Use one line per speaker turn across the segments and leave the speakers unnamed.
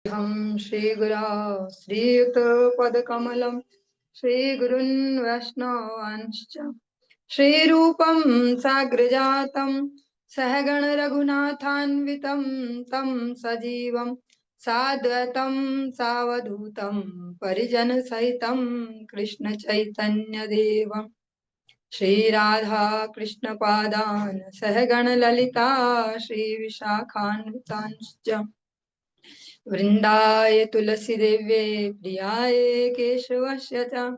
हम श्रीगुरा श्रीयुतपदकमलं श्रीगुरुन् वैष्णवांश्च श्रीरूपं साग्रजातं सहगण रघुनाथान्वितं तं सजीवं साद्वैतं सावधूतं परिजन सहितं कृष्ण चैतन्य देवं श्री राधा कृष्ण पादान सहगण ललिता श्री विशाखान्वितांश्च वृंदाय तुलसी देव्ये प्रियाय केशवस्य च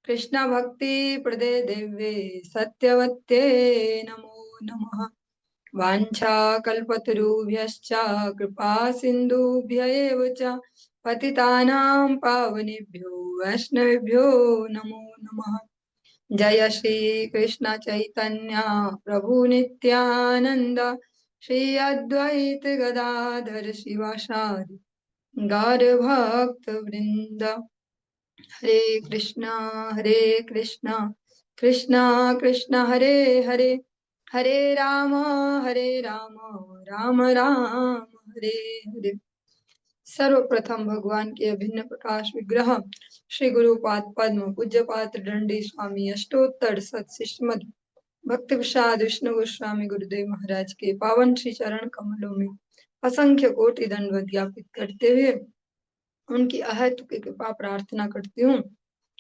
कृष्ण भक्ति प्रदे देव्ये सत्यवत्ये नमो नमः वाञ्छा कल्पतरुभ्यश्च कृपा सिन्धुभ्य एव च पतितानां पावनेभ्यो वैष्णवेभ्यो नमो नमः जय श्री कृष्ण चैतन्य प्रभु नित्यानंद श्री अद्वैत गदाधर शिवासादि गौर भक्त वृंद हरे कृष्णा कृष्णा कृष्णा हरे हरे हरे राम राम राम हरे हरे। सर्वप्रथम भगवान के अभिन्न प्रकाश विग्रह श्री गुरुपाद पद्म पूज्यपाद दंडी स्वामी अष्टोत्तर सत्सिष्मद भक्ति विषाद विष्णु गोस्वामी गुरुदेव महाराज के पावन श्री चरण कमलों में असंख्य कोटि दंडवत ज्ञापित करते हुए उनकी अहेतुक कृपा प्रार्थना करती हूँ।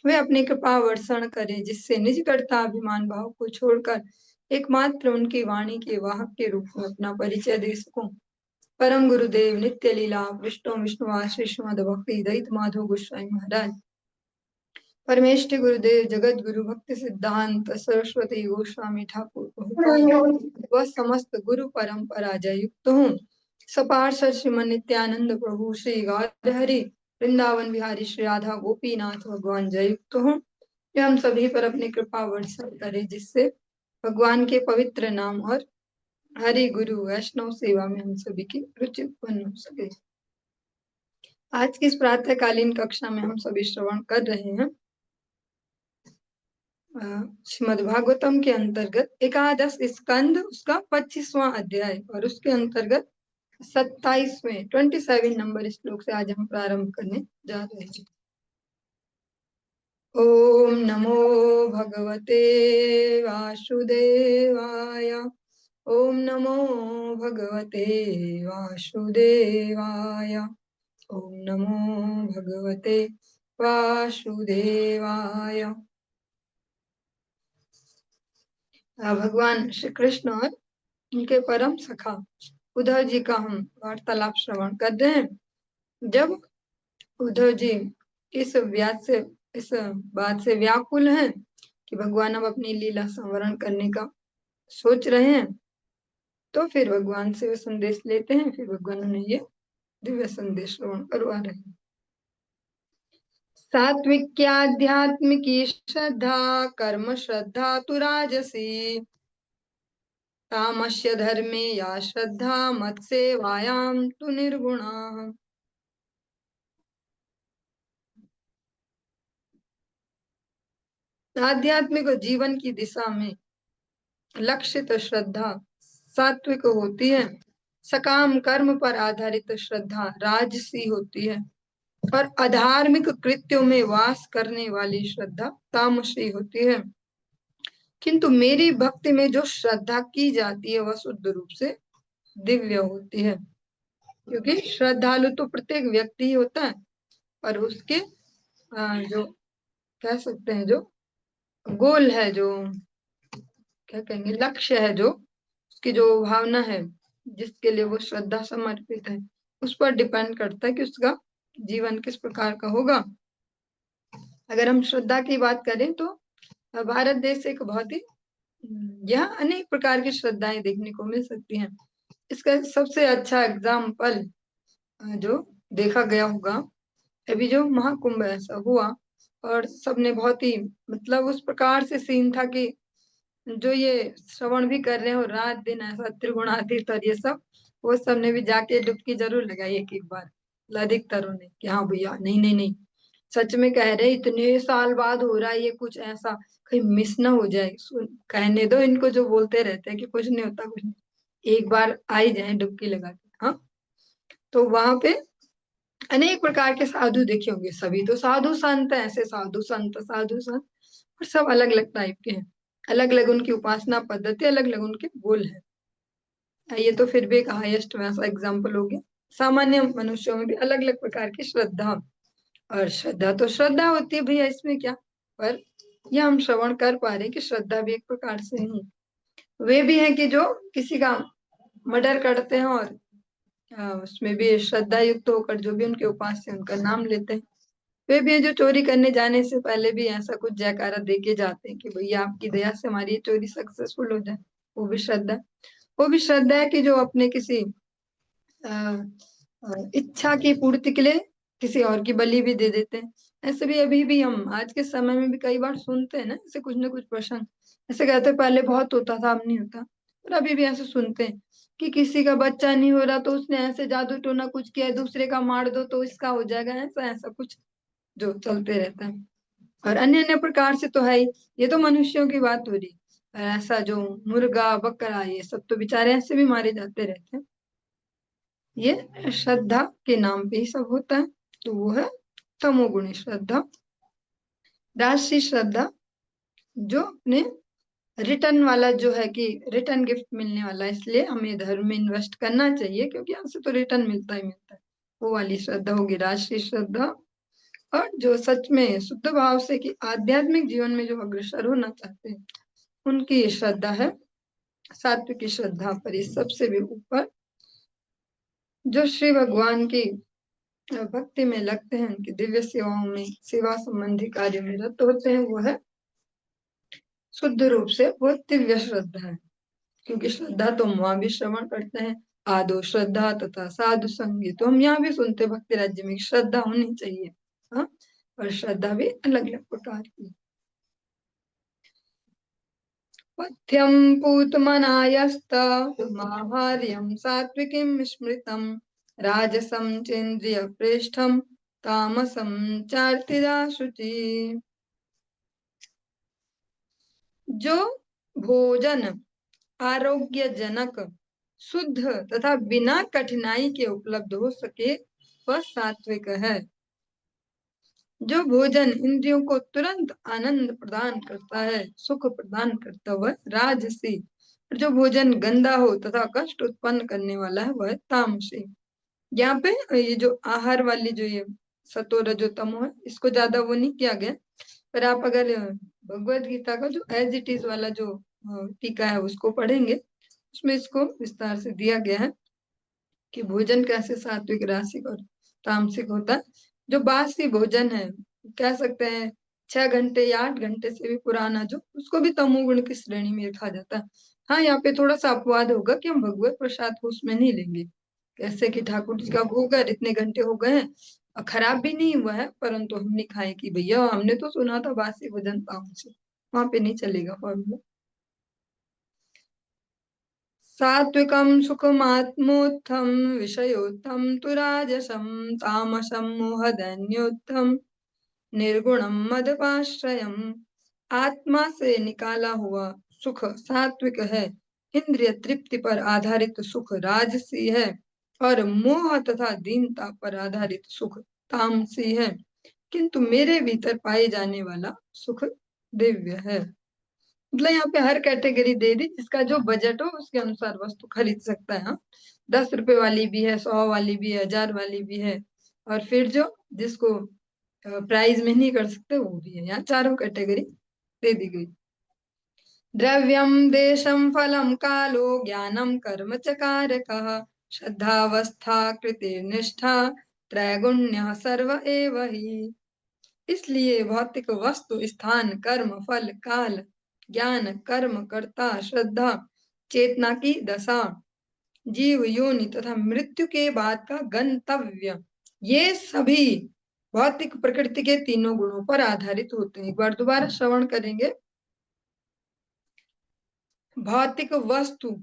वे अपनी कृपा वर्षण करें जिससे निज कर्ता अभिमान भाव को छोड़कर एकमात्र उनकी वाणी के वाहक के रूप में अपना परिचय दे सकूं। परम गुरुदेव नित्य लीला विष्णुवास श्रीमद भक्ति दयित माधव गोस्वामी महाराज परमेष्टि गुरुदेव जगत गुरु भक्ति सिद्धांत सरस्वती गोस्वामी ठाकुर व समस्त गुरु परंपरा जय युक्त हूँ। सपार्षद श्रीमन नित्यानंद प्रभु श्री गौर हरि वृंदावन बिहारी श्री राधा गोपीनाथ भगवान जय युक्त हूँ। हम सभी पर अपनी कृपा वर्षा करे जिससे भगवान के पवित्र नाम और हरि गुरु वैष्णव सेवा में हम सभी की रुचि उत्पन्न हो सके। आज की इस प्रातःकालीन कक्षा में हम सभी श्रवण कर रहे हैं श्रीमद् भागवतम के अंतर्गत एकादश स्कंद उसका 25वां अध्याय और उसके अंतर्गत 27 नंबर श्लोक से आज हम प्रारंभ करने जा रहे हैं। ओम नमो भगवते वासुदेवाय ओम नमो भगवते वासुदेवाय ओम नमो भगवते वासुदेवाय। भगवान श्री कृष्ण और उनके परम सखा उद्धव जी का हम वार्तालाप श्रवण कर रहे हैं। जब उद्धव जी इस बात से व्याकुल हैं कि भगवान अब अपनी लीला संवरण करने का सोच रहे हैं तो फिर भगवान से वे संदेश लेते हैं। फिर भगवान उन्हें ये दिव्य संदेश श्रवण करवा रहे हैं। सात्विक्याध्यात्मिकी श्रद्धा कर्म श्रद्धा तु राजसी तामस्य धर्मे या श्रद्धा मत्सेवायां तु निर्गुणा। आध्यात्मिक जीवन की दिशा में लक्षित श्रद्धा सात्विक होती है, सकाम कर्म पर आधारित श्रद्धा राजसी होती है और अधार्मिक कृत्यों में वास करने वाली श्रद्धा तामसी होती है। किंतु मेरी भक्ति में जो श्रद्धा की जाती है वह शुद्ध रूप से दिव्य होती है, क्योंकि श्रद्धालु तो प्रत्येक व्यक्ति ही होता है और उसके जो कह सकते हैं जो गोल है, जो क्या कहेंगे लक्ष्य है, जो उसकी जो भावना है जिसके लिए वो श्रद्धा समर्पित है उस पर डिपेंड करता है कि उसका जीवन किस प्रकार का होगा। अगर हम श्रद्धा की बात करें तो भारत देश एक बहुत ही यहाँ अनेक प्रकार की श्रद्धाएं देखने को मिल सकती हैं। इसका सबसे अच्छा एग्जाम्पल जो देखा गया होगा अभी जो महाकुंभ ऐसा हुआ और सबने बहुत ही मतलब उस प्रकार से सीन था कि जो ये श्रवण भी कर रहे हो रात दिन ऐसा त्रिगुणातीत और ये सब वो सब ने भी जाके डुबकी जरूर लगाई एक बार अधिकतरों ने कि हाँ भैया नहीं नहीं नहीं सच में कह रहे इतने साल बाद हो रहा है ये, कुछ ऐसा कहीं मिस ना हो जाए, कहने दो इनको जो बोलते रहते हैं कि कुछ नहीं होता कुछ नहीं, एक बार आ ही जाए डुबकी लगा के। हाँ तो वहां पे अनेक प्रकार के साधु देखे होंगे, सभी तो साधु संत हैं, ऐसे साधु संत साधु संत, और सब अलग अलग टाइप के हैं, अलग अलग उनकी उपासना पद्धति, अलग अलग उनके गोल है। ये तो फिर भी एक हाईएस्ट वैसा एग्जाम्पल हो गया। सामान्य मनुष्यों में भी अलग अलग प्रकार की श्रद्धा, और श्रद्धा तो श्रद्धा होती है भैया, इसमें क्या। पर यह हम श्रवण कर पा रहे हैं कि श्रद्धा भी एक प्रकार से नहीं, वे भी हैं कि जो किसी का मर्डर करते हैं और उसमें भी श्रद्धा युक्त होकर जो भी उनके उपास है उनका नाम लेते हैं। वे भी हैं जो चोरी करने जाने से पहले भी ऐसा कुछ जयकारा दे के जाते हैं कि भैया आपकी दया से हमारी ये चोरी सक्सेसफुल हो जाए। वो भी श्रद्धा, वो भी श्रद्धा है कि जो अपने किसी अ, इच्छा की पूर्ति के लिए किसी और की बलि भी दे देते हैं। ऐसे भी अभी भी हम आज के समय में भी कई बार सुनते हैं ना, ऐसे कुछ ना कुछ प्रसंग, ऐसे कहते हैं पहले बहुत होता था अब नहीं होता, पर अभी भी ऐसे सुनते हैं कि किसी का बच्चा नहीं हो रहा तो उसने ऐसे जादू टोना कुछ किया, दूसरे का मार दो तो इसका हो जाएगा, ऐसा ऐसा कुछ जो चलते रहता है। और अन्य अन्य प्रकार से तो है ही, ये तो मनुष्यों की बात हो रही। और ऐसा जो मुर्गा बकरा ये सब तो बेचारे ऐसे भी मारे जाते रहते हैं। ये श्रद्धा के नाम पे ही सब होता है। तो वो है तमोगुणी श्रद्धा। राजसी श्रद्धा जो अपने रिटर्न वाला, जो है कि रिटर्न गिफ्ट मिलने वाला है, इसलिए हमें धर्म में इन्वेस्ट करना चाहिए क्योंकि हमसे तो रिटर्न मिलता ही मिलता है, वो वाली श्रद्धा होगी राजसी श्रद्धा। और जो सच में शुद्ध भाव से कि आध्यात्मिक जीवन में जो अग्रसर होना चाहते हैं उनकी ये श्रद्धा है सात्विक श्रद्धा। पर इस सबसे भी ऊपर जो श्री भगवान की भक्ति में लगते हैं, उनकी दिव्य सेवाओं में सेवा संबंधी कार्य में रत होते हैं, वो है शुद्ध रूप से वो दिव्य श्रद्धा है। क्योंकि श्रद्धा तो हम वहां भी श्रवण करते हैं, आदो श्रद्धा तथा साधु संगी, तो हम यहाँ भी सुनते हैं भक्ति राज्य में श्रद्धा होनी चाहिए। हाँ, और श्रद्धा भी अलग अलग प्रकार की। पथ्यम पूतमनायस्तमाहार्यं सात्विकीं स्मृतं राजसं चेन्द्रिय प्रेष्ठम तामसं चार्तिरा शुचि। जो भोजन आरोग्यजनक, शुद्ध तथा बिना कठिनाई के उपलब्ध हो सके वह सात्विक है। जो भोजन इंद्रियों को तुरंत आनंद प्रदान करता है, सुख प्रदान करता वह राजसी, और जो भोजन गंदा हो तथा कष्ट उत्पन्न करने वाला है वह तामसी। यहाँ पे ये जो आहार वाली जो ये सतो रजो तमो है, इसको ज्यादा वो नहीं किया गया। पर आप अगर भगवत गीता का जो एज इट इज वाला जो टीका है उसको पढ़ेंगे, उसमें इसको विस्तार से दिया गया है कि भोजन कैसे सात्विक रासिक और तामसिक होता है। जो बासी भोजन है, कह सकते हैं 6 घंटे या 8 घंटे से भी पुराना, जो उसको भी तमोगुण की श्रेणी में रखा जाता है। हाँ, यहाँ पे थोड़ा सा अपवाद होगा कि हम भगवत प्रसाद को उसमें नहीं लेंगे, कैसे कि ठाकुर जी का भोग है, इतने घंटे हो गए हैं और खराब भी नहीं हुआ है, परंतु हम नहीं खाए कि भैया हमने तो सुना था बासी भोजन तामसिक, वहां पे नहीं चलेगा फॉर्मूला। सात्विकं सुखमात्मोत्थं विषयोत्थं तु राजसं तामसं मोहदैन्योत्थं निर्गुणं मदपाश्रयम्। आत्मा से निकाला हुआ सुख सात्विक है, इंद्रिय तृप्ति पर आधारित सुख राजसी है, और मोह तथा दीनता पर आधारित सुख तामसी है। किंतु मेरे भीतर पाए जाने वाला सुख दिव्य है। मतलब यहाँ पे हर कैटेगरी दे दी, जिसका जो बजट हो उसके अनुसार वस्तु खरीद सकता है। हाँ, 10 रुपए वाली भी है, 100 वाली भी है, 1000 वाली भी है, और फिर जो जिसको प्राइस में नहीं कर सकते वो भी है। यहाँ चारों कैटेगरी दे दी गई। द्रव्यम देशम फलम कालो ज्ञानम कर्म च कारकः श्रद्धावस्था कृतिर्निष्ठा त्रैगुण्य सर्व एव हि। इसलिए भौतिक वस्तु स्थान कर्म फल काल ज्ञान कर्म कर्ता श्रद्धा चेतना की दशा जीव योनि तथा मृत्यु के बाद का गंतव्य, ये सभी भौतिक प्रकृति के तीनों गुणों पर आधारित होते हैं। एक बार दोबारा श्रवण करेंगे। भौतिक वस्तु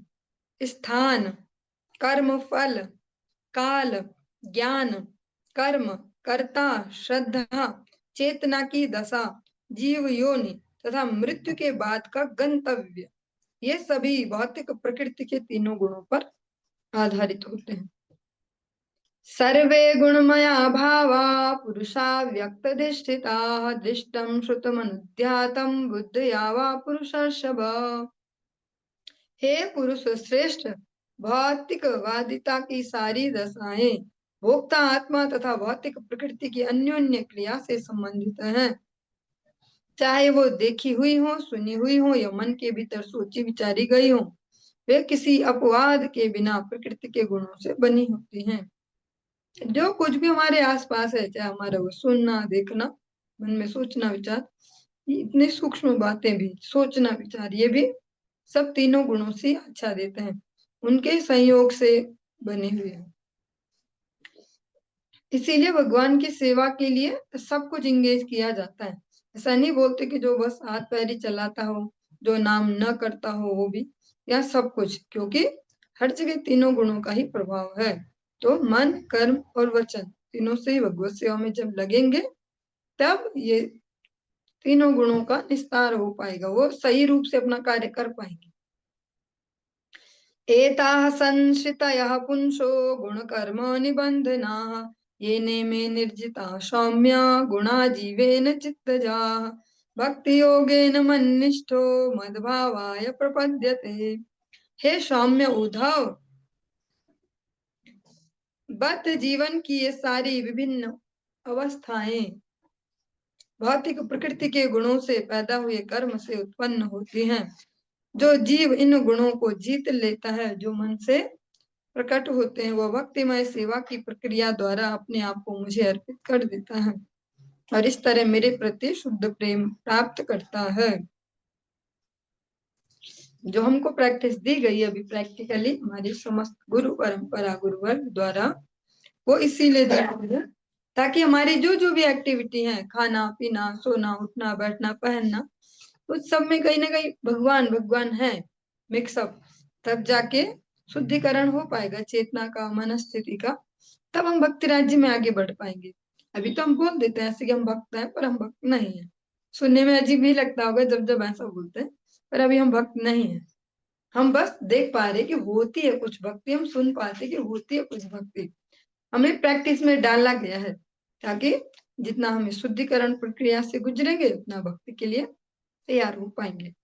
स्थान कर्म फल काल ज्ञान कर्म कर्ता श्रद्धा चेतना की दशा जीव योनि तथा मृत्यु के बाद का गंतव्य, ये सभी भौतिक प्रकृति के तीनों गुणों पर आधारित होते हैं। सर्वे गुणमया भावा पुरुषा व्यक्तधिष्ठिताः दृष्टं श्रुतमनुध्यातं बुद्धया वा पुरुषर्षभ। हे पुरुष श्रेष्ठ, भौतिकवादिता की सारी दशाएं भोक्ता आत्मा तथा भौतिक प्रकृति की अन्योन्य क्रिया से संबंधित हैं। चाहे वो देखी हुई हो, सुनी हुई हो या मन के भीतर सोची विचारी गई हो, वे किसी अपवाद के बिना प्रकृति के गुणों से बनी होती हैं। जो कुछ भी हमारे आसपास है, चाहे हमारा वो सुनना, देखना, मन में सोचना, विचार, ये इतनी सूक्ष्म बातें भी, सोचना, विचार, ये भी सब तीनों गुणों से अच्छा देते हैं, उनके संयोग से बने हुए हैं। इसीलिए भगवान की सेवा के लिए सब कुछ इंगेज किया जाता है। ऐसा नहीं बोलते कि जो बस हाथ पैर ही चलाता हो, जो नाम न करता हो वो भी, या सब कुछ, क्योंकि हर जगह तीनों गुणों का ही प्रभाव है। तो मन, कर्म और वचन तीनों से ही भगवत सेवा में जब लगेंगे, तब ये तीनों गुणों का निस्तार हो पाएगा, वो सही रूप से अपना कार्य कर पाएंगे। एताः संश्रितयः पुंसो गुणकर्म निबन्धनाः येने मे निर्जिता सौम्या गुणा जीवेन चित्तजाः भक्ति योगेन मन्निष्ठो मद्भावाय प्रपद्यते। हे सौम्य उद्धव, बद्ध जीवन की ये सारी विभिन्न अवस्थाएं भौतिक प्रकृति के गुणों से पैदा हुए कर्म से उत्पन्न होती हैं। जो जीव इन गुणों को जीत लेता है, जो मन से प्रकट होते हैं, वह भक्तिमय सेवा की प्रक्रिया द्वारा अपने आप को मुझे अर्पित कर देता है और इस तरह मेरे प्रति शुद्ध प्रेम प्राप्त करता है। जो हमको प्रैक्टिस दी गई अभी प्रैक्टिकली हमारी समस्त गुरु परंपरा गुरुवर्ग द्वारा, वो इसीलिए दी गई है ताकि हमारी जो जो भी एक्टिविटी है, खाना पीना, सोना, उठना, बैठना, पहनना, उस सब में कहीं ना कहीं भगवान भगवान है मिक्सअप, तब जाके शुद्धिकरण हो पाएगा चेतना का, मन स्थिति का, तब हम भक्ति राज्य में आगे बढ़ पाएंगे। अभी तो हम बोल देते हैं ऐसे कि हम भक्त हैं, पर हम भक्त नहीं है। सुनने में अजीब भी लगता होगा जब जब ऐसा बोलते हैं, पर अभी हम भक्त नहीं है। हम बस देख पा रहे कि होती है कुछ भक्ति, हम सुन पाते कि होती है कुछ भक्ति, हमें प्रैक्टिस में डाला गया है ताकि जितना हमें शुद्धिकरण प्रक्रिया से गुजरेंगे उतना भक्ति के लिए तैयार हो पाएंगे।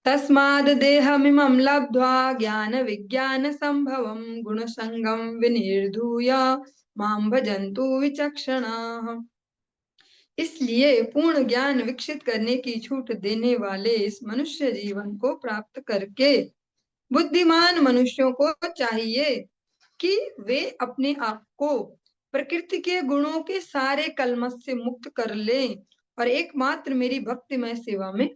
तस्माद् देहमिमं लब्ध्वा ज्ञान विज्ञान संभवं गुणसंगम विनिर्धूय मां भजन्तु विचक्षणाः। इसलिए पूर्ण ज्ञान विकसित करने की छूट देने वाले इस मनुष्य जीवन को प्राप्त करके बुद्धिमान मनुष्यों को चाहिए कि वे अपने आप को प्रकृति के गुणों के सारे कलमश से मुक्त कर लें और एकमात्र मेरी भक्तिमय सेवा में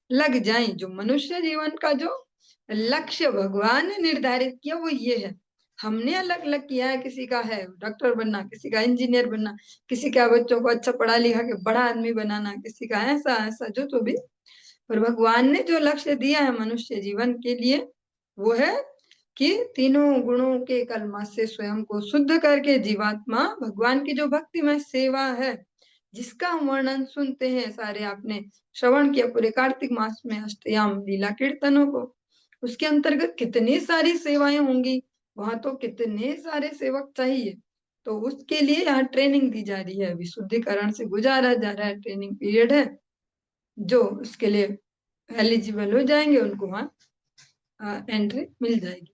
लग जाएं। जो मनुष्य जीवन का जो लक्ष्य भगवान ने निर्धारित किया वो ये है। हमने अलग अलग किया है, किसी का है डॉक्टर बनना, किसी का इंजीनियर बनना, किसी का बच्चों को अच्छा पढ़ा लिखा के बड़ा आदमी बनाना, किसी का ऐसा ऐसा जो तो भी, पर भगवान ने जो लक्ष्य दिया है मनुष्य जीवन के लिए वो है कि तीनों गुणों के कलमश से स्वयं को शुद्ध करके जीवात्मा भगवान की जो भक्तिमय सेवा है, जिसका हम वर्णन सुनते हैं सारे, आपने श्रवण किया पूरे कार्तिक मास में अष्टयाम लीला कीर्तनों को, उसके अंतर्गत कितनी सारी सेवाएं होंगी, वहां तो कितने सारे सेवक चाहिए। तो उसके लिए यहाँ ट्रेनिंग दी जा रही है, अभी शुद्धिकरण से गुजारा जा रहा है, ट्रेनिंग पीरियड है। जो उसके लिए एलिजिबल हो जाएंगे उनको वहां एंट्री मिल जाएगी।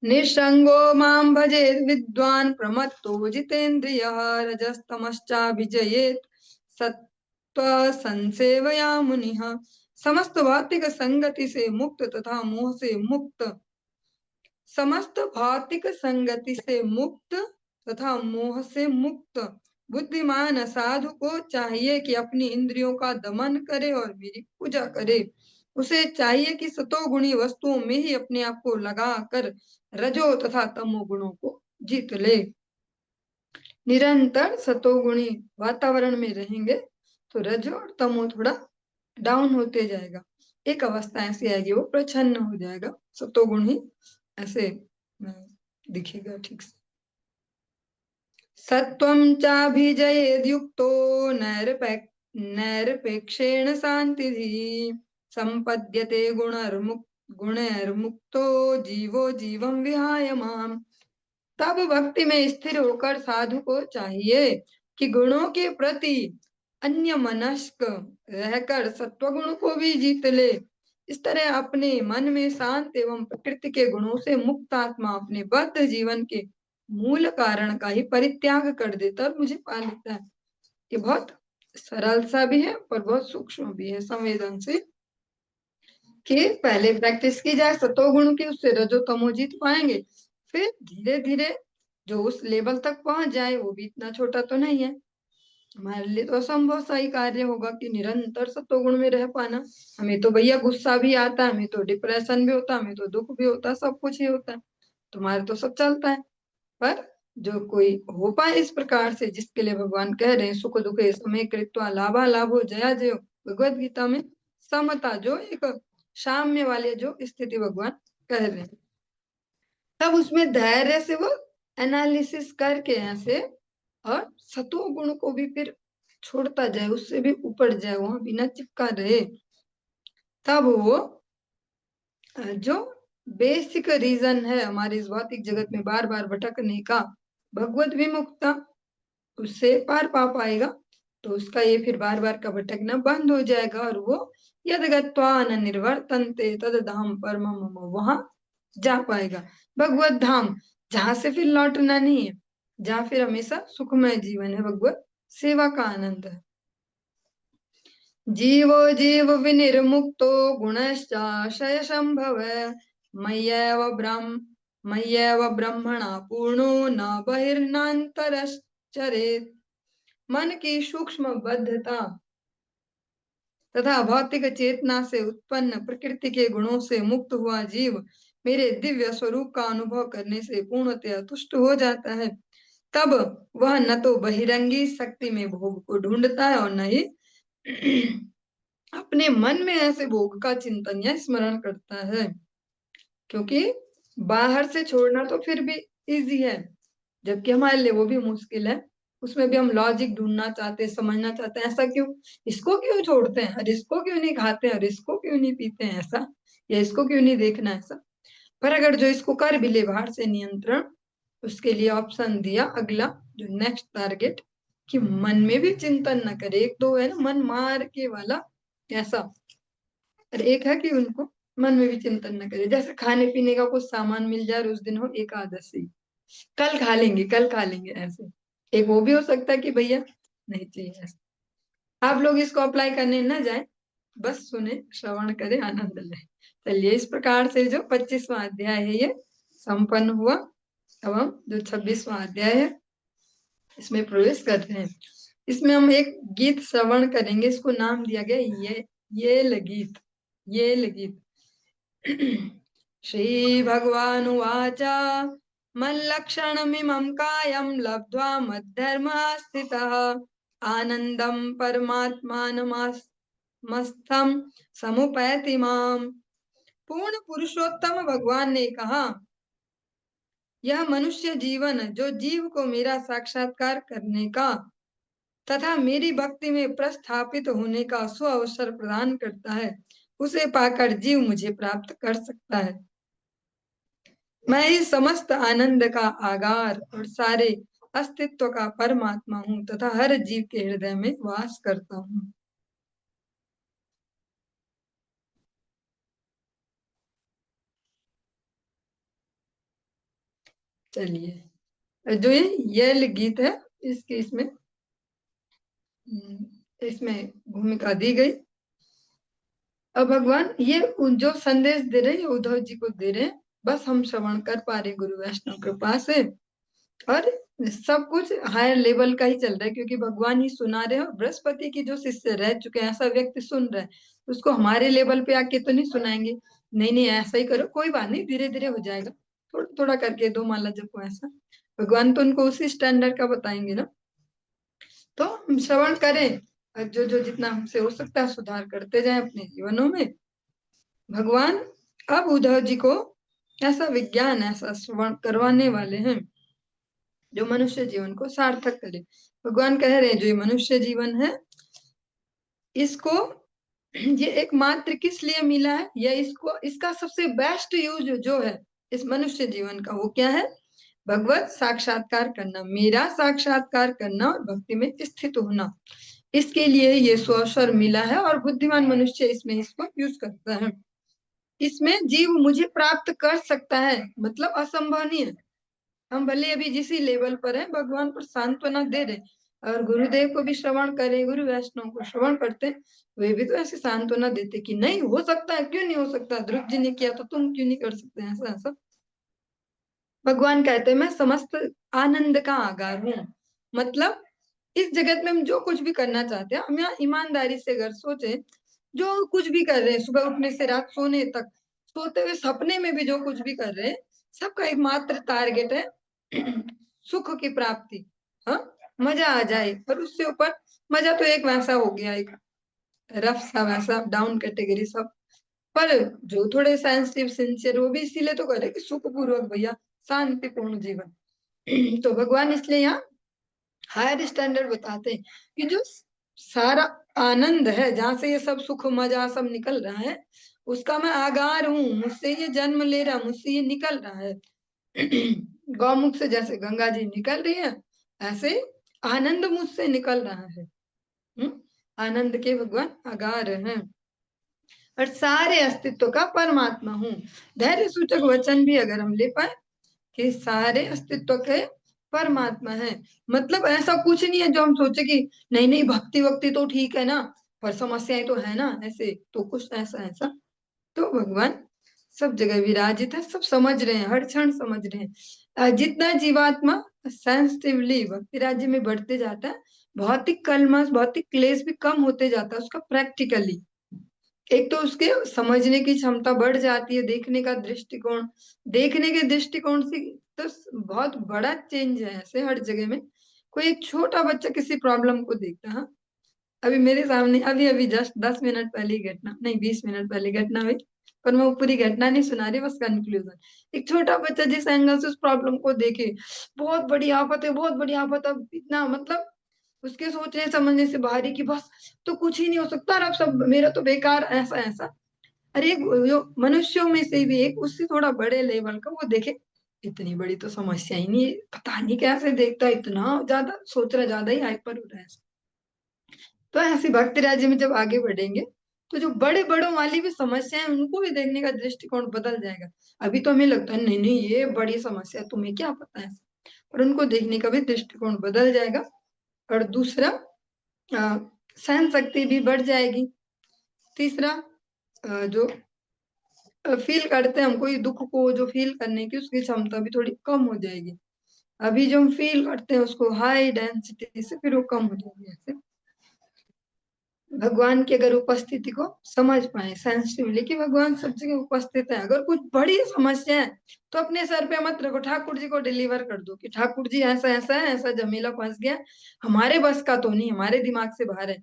निसंगो मां भजेत विद्वान प्रमत्तो जितेन्द्रियः रजस्तमश्चाभिजयेत सत्व संसेवया मुनिः। समस्त भौतिक संगति से मुक्त तथा मोह से मुक्त, समस्त भौतिक संगति से मुक्त तथा मोह से मुक्त बुद्धिमान साधु को चाहिए कि अपनी इंद्रियों का दमन करे और मेरी पूजा करे। उसे चाहिए कि सतोगुणी वस्तुओं में ही अपने आप को लगा कर रजो तथा तमो गुणों को जीत ले। निरंतर सतोगुणी वातावरण में रहेंगे तो रजो और तमो थोड़ा डाउन होते जाएगा, एक अवस्था ऐसी आएगी वो प्रछन्न हो जाएगा, सतोगुण ही ऐसे दिखेगा ठीक से। सत्वं चाभिजयेद्युक्तो नैरपेक्षेण शान्तिः संपद्यते गुणैर्मुक्तो जीवो जीवं विहाय माम्। तब भक्ति में स्थिर होकर साधु को चाहिए कि गुणों के प्रति अन्य मनस्क रहकर सत्वगुण को भी जीत ले। इस तरह अपने मन में शांत एवं प्रकृति के गुणों से मुक्त आत्मा अपने बद्ध जीवन के मूल कारण का ही परित्याग कर देता और मुझे पा लेता है। ये बहुत सरल सा भी है और बहुत सूक्ष्म भी है, संवेदनशील, कि पहले प्रैक्टिस की जाए सतोगुण की, उससे रजो तमो जीत पाएंगे। फिर धीरे धीरे जो उस लेवल तक पहुंच जाए, वो भी इतना छोटा तो नहीं है, हमारे लिए तो असंभव सा ही कार्य होगा कि निरंतर सतोगुण में रह पाना। हमें तो भैया गुस्सा भी आता है, हमें तो डिप्रेशन भी होता है, हमें तो दुख भी होता है, सब कुछ ही होता है, तुम्हारे तो सब चलता है। पर जो कोई हो पाए इस प्रकार से, जिसके लिए भगवान कह रहे हैं सुख दुखे समय कृत्वा लाभा लाभो जया जयो, भगवद गीता में समता, जो एक साम्य वाले जो स्थिति भगवान कह रहे हैं, तब उसमें धैर्य से वो एनालिसिस करके ऐसे, और सतो गुण को भी फिर छोड़ता जाए, उससे भी ऊपर जाए, वहां बिना चिपका रहे, तब वो जो बेसिक रीजन है हमारे इस भौतिक जगत में बार बार भटकने का, भगवत विमुक्ता, उससे पार पा पाएगा। तो उसका ये फिर बार बार का भटकना बंद हो जाएगा, और वो यद गत्वा न निर्वर्तन्ते तद धाम परमम मम, वहां जा पाएगा, भगवत धाम, जहां से फिर लौटना नहीं है, जहां फिर हमेशा सुखमय जीवन है, भगवत सेवा का आनंद है। जीवो जीव विनिर्मुक्तो गुणश्चाशय संभव, मय्येव ब्रह्मणा पूर्णो न बहिर्नान्तरश्चरेत्। मन की सूक्ष्म बद्धता तथा भौतिक चेतना से उत्पन्न प्रकृति के गुणों से मुक्त हुआ जीव मेरे दिव्य स्वरूप का अनुभव करने से पूर्णतया तुष्ट हो जाता है। तब वह न तो बहिरंगी शक्ति में भोग को ढूंढता है, और न ही अपने मन में ऐसे भोग का चिंतन या स्मरण करता है, क्योंकि बाहर से छोड़ना तो फिर भी इजी है, जबकि हमारे लिए वो भी मुश्किल है। उसमें भी हम लॉजिक ढूंढना चाहते हैं, समझना चाहते हैं, ऐसा क्यों, इसको क्यों छोड़ते हैं, और इसको क्यों नहीं खाते हैं, और इसको क्यों नहीं पीते हैं ऐसा, या इसको क्यों नहीं देखना ऐसा। पर अगर जो इसको कर भी ले बाहर से नियंत्रण, उसके लिए ऑप्शन दिया अगला, जो नेक्स्ट टारगेट, कि मन में भी चिंतन न करे। एक दो है ना मन मार के वाला ऐसा, और एक है कि उनको मन में भी चिंतन न करे, जैसे खाने पीने का कुछ सामान मिल जाए और उस दिन हो एकादशी, कल खा लेंगे कल खा लेंगे ऐसे, एक वो भी हो सकता है कि भैया नहीं चाहिए ऐसा। आप लोग इसको अप्लाई करने न जाए, बस सुने श्रवण करें आनंद ले। चलिए, इस प्रकार से जो 25वां अध्याय है ये संपन्न हुआ। अब हम जो 26वां अध्याय है इसमें प्रवेश करते हैं। इसमें हम एक गीत श्रवण करेंगे, इसको नाम दिया गया ये लगीत, ये लगीत। श्री भगवानुवाच मल्लक्षणमिमं कायं लब्ध्वा मद्धर्मः स्थितः आनन्दं परमात्मानमस्थं समुपैति माम्। पूर्ण पुरुषोत्तम भगवान ने कहा, यह मनुष्य जीवन जो जीव को मेरा साक्षात्कार करने का तथा मेरी भक्ति में प्रस्थापित होने का स्व अवसर प्रदान करता है, उसे पाकर जीव मुझे प्राप्त कर सकता है। मैं ही समस्त आनंद का आगार और सारे अस्तित्व का परमात्मा हूँ तथा हर जीव के हृदय में वास करता हूँ। चलिए, जो ये गीत है इसकी इसमें भूमिका दी गई। अब भगवान ये जो संदेश दे रहे हैं उद्धव जी को दे रहे हैं, बस हम श्रवण कर पा रहे गुरु वैष्णव कृपा से, और सब कुछ हायर लेवल का ही चल रहा है, क्योंकि भगवान ही सुना रहे हैं, और बृहस्पति की जो शिष्य रह चुके हैं ऐसा व्यक्ति सुन रहा है, उसको हमारे लेवल पे आके तो नहीं सुनाएंगे, नहीं नहीं ऐसा ही करो, कोई बात नहीं धीरे धीरे हो जाएगा, थोड़ा थोड़ा करके 2 माला जपो, ऐसा भगवान तो उनको उसी स्टैंडर्ड का बताएंगे ना। तो हम श्रवण करें, और जो जो जितना हमसे हो सकता है सुधार करते जाएं अपने जीवनों में। भगवान अब उद्धव जी को ऐसा विज्ञान, ऐसा श्रवण करवाने वाले हैं जो मनुष्य जीवन को सार्थक करे। भगवान कह रहे हैं जो ये मनुष्य जीवन है, इसको ये एकमात्र किस लिए मिला है, या इसको इसका सबसे बेस्ट यूज जो है इस मनुष्य जीवन का, वो क्या है, भगवत साक्षात्कार करना, मेरा साक्षात्कार करना और भक्ति में स्थित होना, इसके लिए ये स्वस्वर मिला है और बुद्धिमान मनुष्य इसमें इसको यूज करता है। इसमें जीव मुझे प्राप्त कर सकता है, मतलब असंभव नहीं है। हम भले अभी जिसी लेवल पर है, भगवान पर सांत्वना दे रहे, और गुरुदेव को भी श्रवण करे, गुरु वैष्णव को श्रवण करते, वे भी तो ऐसे सांत्वना देते कि नहीं हो सकता है, क्यों नहीं हो सकता, ध्रुव जी ने किया तो तुम क्यों नहीं कर सकते, ऐसा ऐसा। भगवान कहते हैं मैं समस्त आनंद का आगार हूँ। मतलब इस जगत में हम जो कुछ भी करना चाहते हैं, हम यहाँ ईमानदारी से अगर सोचे, जो कुछ भी कर रहे हैं, सुबह उठने से रात सोने तक, सोते हुए सपने में भी जो कुछ भी कर रहे हैं, सबका एकमात्र टारगेट है सुख की प्राप्ति। हाँ, मजा आ जाए, पर उससे ऊपर मजा तो एक वैसा हो गया, एक रफ सा वैसा डाउन कैटेगरी सब। पर जो थोड़े सेंसिटिव सिंसियर, वो भी इसीलिए तो करे कि सुखपूर्वक भैया शांतिपूर्ण जीवन। तो भगवान इसलिए यहाँ हायर स्टैंडर्ड बताते हैं कि जो सारा आनंद है, जहां से ये सब सुख मजा सब निकल रहा है, उसका मैं आगार हूँ, मुझसे ये जन्म ले रहा, मुझसे ये निकल रहा है। गौमुख से जैसे गंगा जी निकल रही है, ऐसे आनंद मुझसे निकल रहा है। आनंद के भगवान आगार हैं और सारे अस्तित्व का परमात्मा हूँ। धैर्य सूचक वचन भी अगर हम ले पाए कि सारे अस्तित्व के परमात्मा है, मतलब ऐसा कुछ नहीं है जो हम सोचे कि नहीं नहीं भक्ति वक्ति तो ठीक है ना, पर समस्याएं तो है ना, ऐसे तो कुछ ऐसा ऐसा। तो भगवान सब जगह विराजित है, सब समझ रहे हैं, हर क्षण समझ रहे हैं। जितना जीवात्मा सेंसिटिवली भक्ति राज्य में बढ़ते जाता है, भौतिक कलमश भौतिक क्लेश भी कम होते जाता है उसका प्रैक्टिकली। एक तो उसके समझने की क्षमता बढ़ जाती है, देखने का दृष्टिकोण, देखने के दृष्टिकोण से तो बहुत बड़ा चेंज है ऐसे हर जगह में। कोई एक छोटा बच्चा किसी प्रॉब्लम को देखता है, अभी मेरे सामने अभी अभी जस्ट 10 मिनट पहले ही घटना, नहीं 20 मिनट पहले घटना हुई, पर मैं वो पूरी घटना नहीं सुना रही, बस कंक्लूजन। एक छोटा बच्चा जिस एंगल से उस प्रॉब्लम को देखे, बहुत बड़ी आफत है, बहुत बड़ी आफत, अब इतना मतलब उसके सोचने समझने से बाहर ही कि बस तो कुछ ही नहीं हो सकता, और अब सब मेरा तो बेकार, ऐसा ऐसा। अरे जो मनुष्यों में से भी एक उससे थोड़ा बड़े लेवल का वो देखे, इतनी बड़ी तो समस्या ही नहीं है, पता नहीं कैसे देखता है, इतना ज्यादा सोच रहा, ज्यादा ही हाइपर हो रहा है। तो ऐसे भक्ति राज्य में जब आगे बढ़ेंगे, तो जो बड़े बड़ों वाली भी समस्याएं, उनको भी देखने का दृष्टिकोण बदल जाएगा। अभी तो हमें लगता है नहीं नहीं ये बड़ी समस्या है, तुम्हें क्या पता है, पर उनको देखने का भी दृष्टिकोण बदल जाएगा। और दूसरा, सहन शक्ति भी बढ़ जाएगी। तीसरा, जो फील करते हैं हम कोई दुख को, जो फील करने की उसकी क्षमता भी थोड़ी कम हो जाएगी। अभी जो हम फील करते हैं उसको हाई डेंसिटी से, फिर वो कम हो जाएगी ऐसे। भगवान की अगर उपस्थिति को समझ पाए सेंसिटिवली कि भगवान सब जगह उपस्थित है, अगर कुछ बड़ी समस्या है तो अपने सर पे मत रखो, ठाकुर जी को डिलीवर कर दो कि ठाकुर जी ऐसा ऐसा है, ऐसा जमीला फंस गया, हमारे बस का तो नहीं, हमारे दिमाग से बाहर है,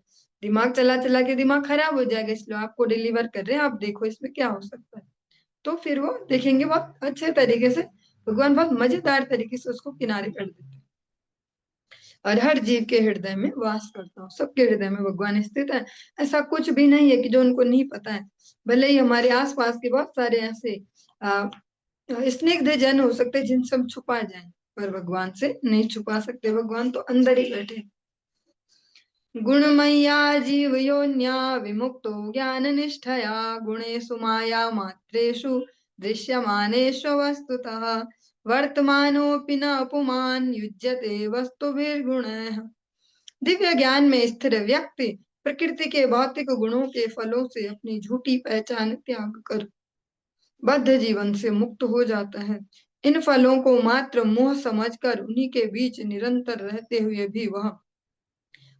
दिमाग चला चला के दिमाग खराब हो जाएगा, इसलिए आपको डिलीवर कर रहे हैं, आप देखो इसमें क्या हो सकता है। तो फिर वो देखेंगे बहुत अच्छे तरीके से, भगवान बहुत मजेदार तरीके से उसको किनारे कर देते हैं। और हर जीव के हृदय में वास करता हूँ, सबके हृदय में भगवान स्थित है। ऐसा कुछ भी नहीं है कि जो उनको नहीं पता है। भले ही हमारे आसपास के बहुत सारे ऐसे आ, स्निग्ध जन हो सकते हैं जिनसे हम छुपा जाए, पर भगवान से नहीं छुपा सकते, भगवान तो अंदर ही बैठे। गुणमय्या जीव योन्या विमुक्तो ज्ञान निष्ठया गुणेषु माया मात्रेषु दृश्यमानेषु वस्तुतः वर्तमानोऽपि न पुमान् युज्यते वस्तुभिर्गुणैः। दिव्य ज्ञान में स्थिर व्यक्ति प्रकृति के भौतिक गुणों के फलों से अपनी झूठी पहचान त्याग कर बद्ध जीवन से मुक्त हो जाता है। इन फलों को मात्र मोह समझकर उन्हीं के बीच निरंतर रहते हुए भी वह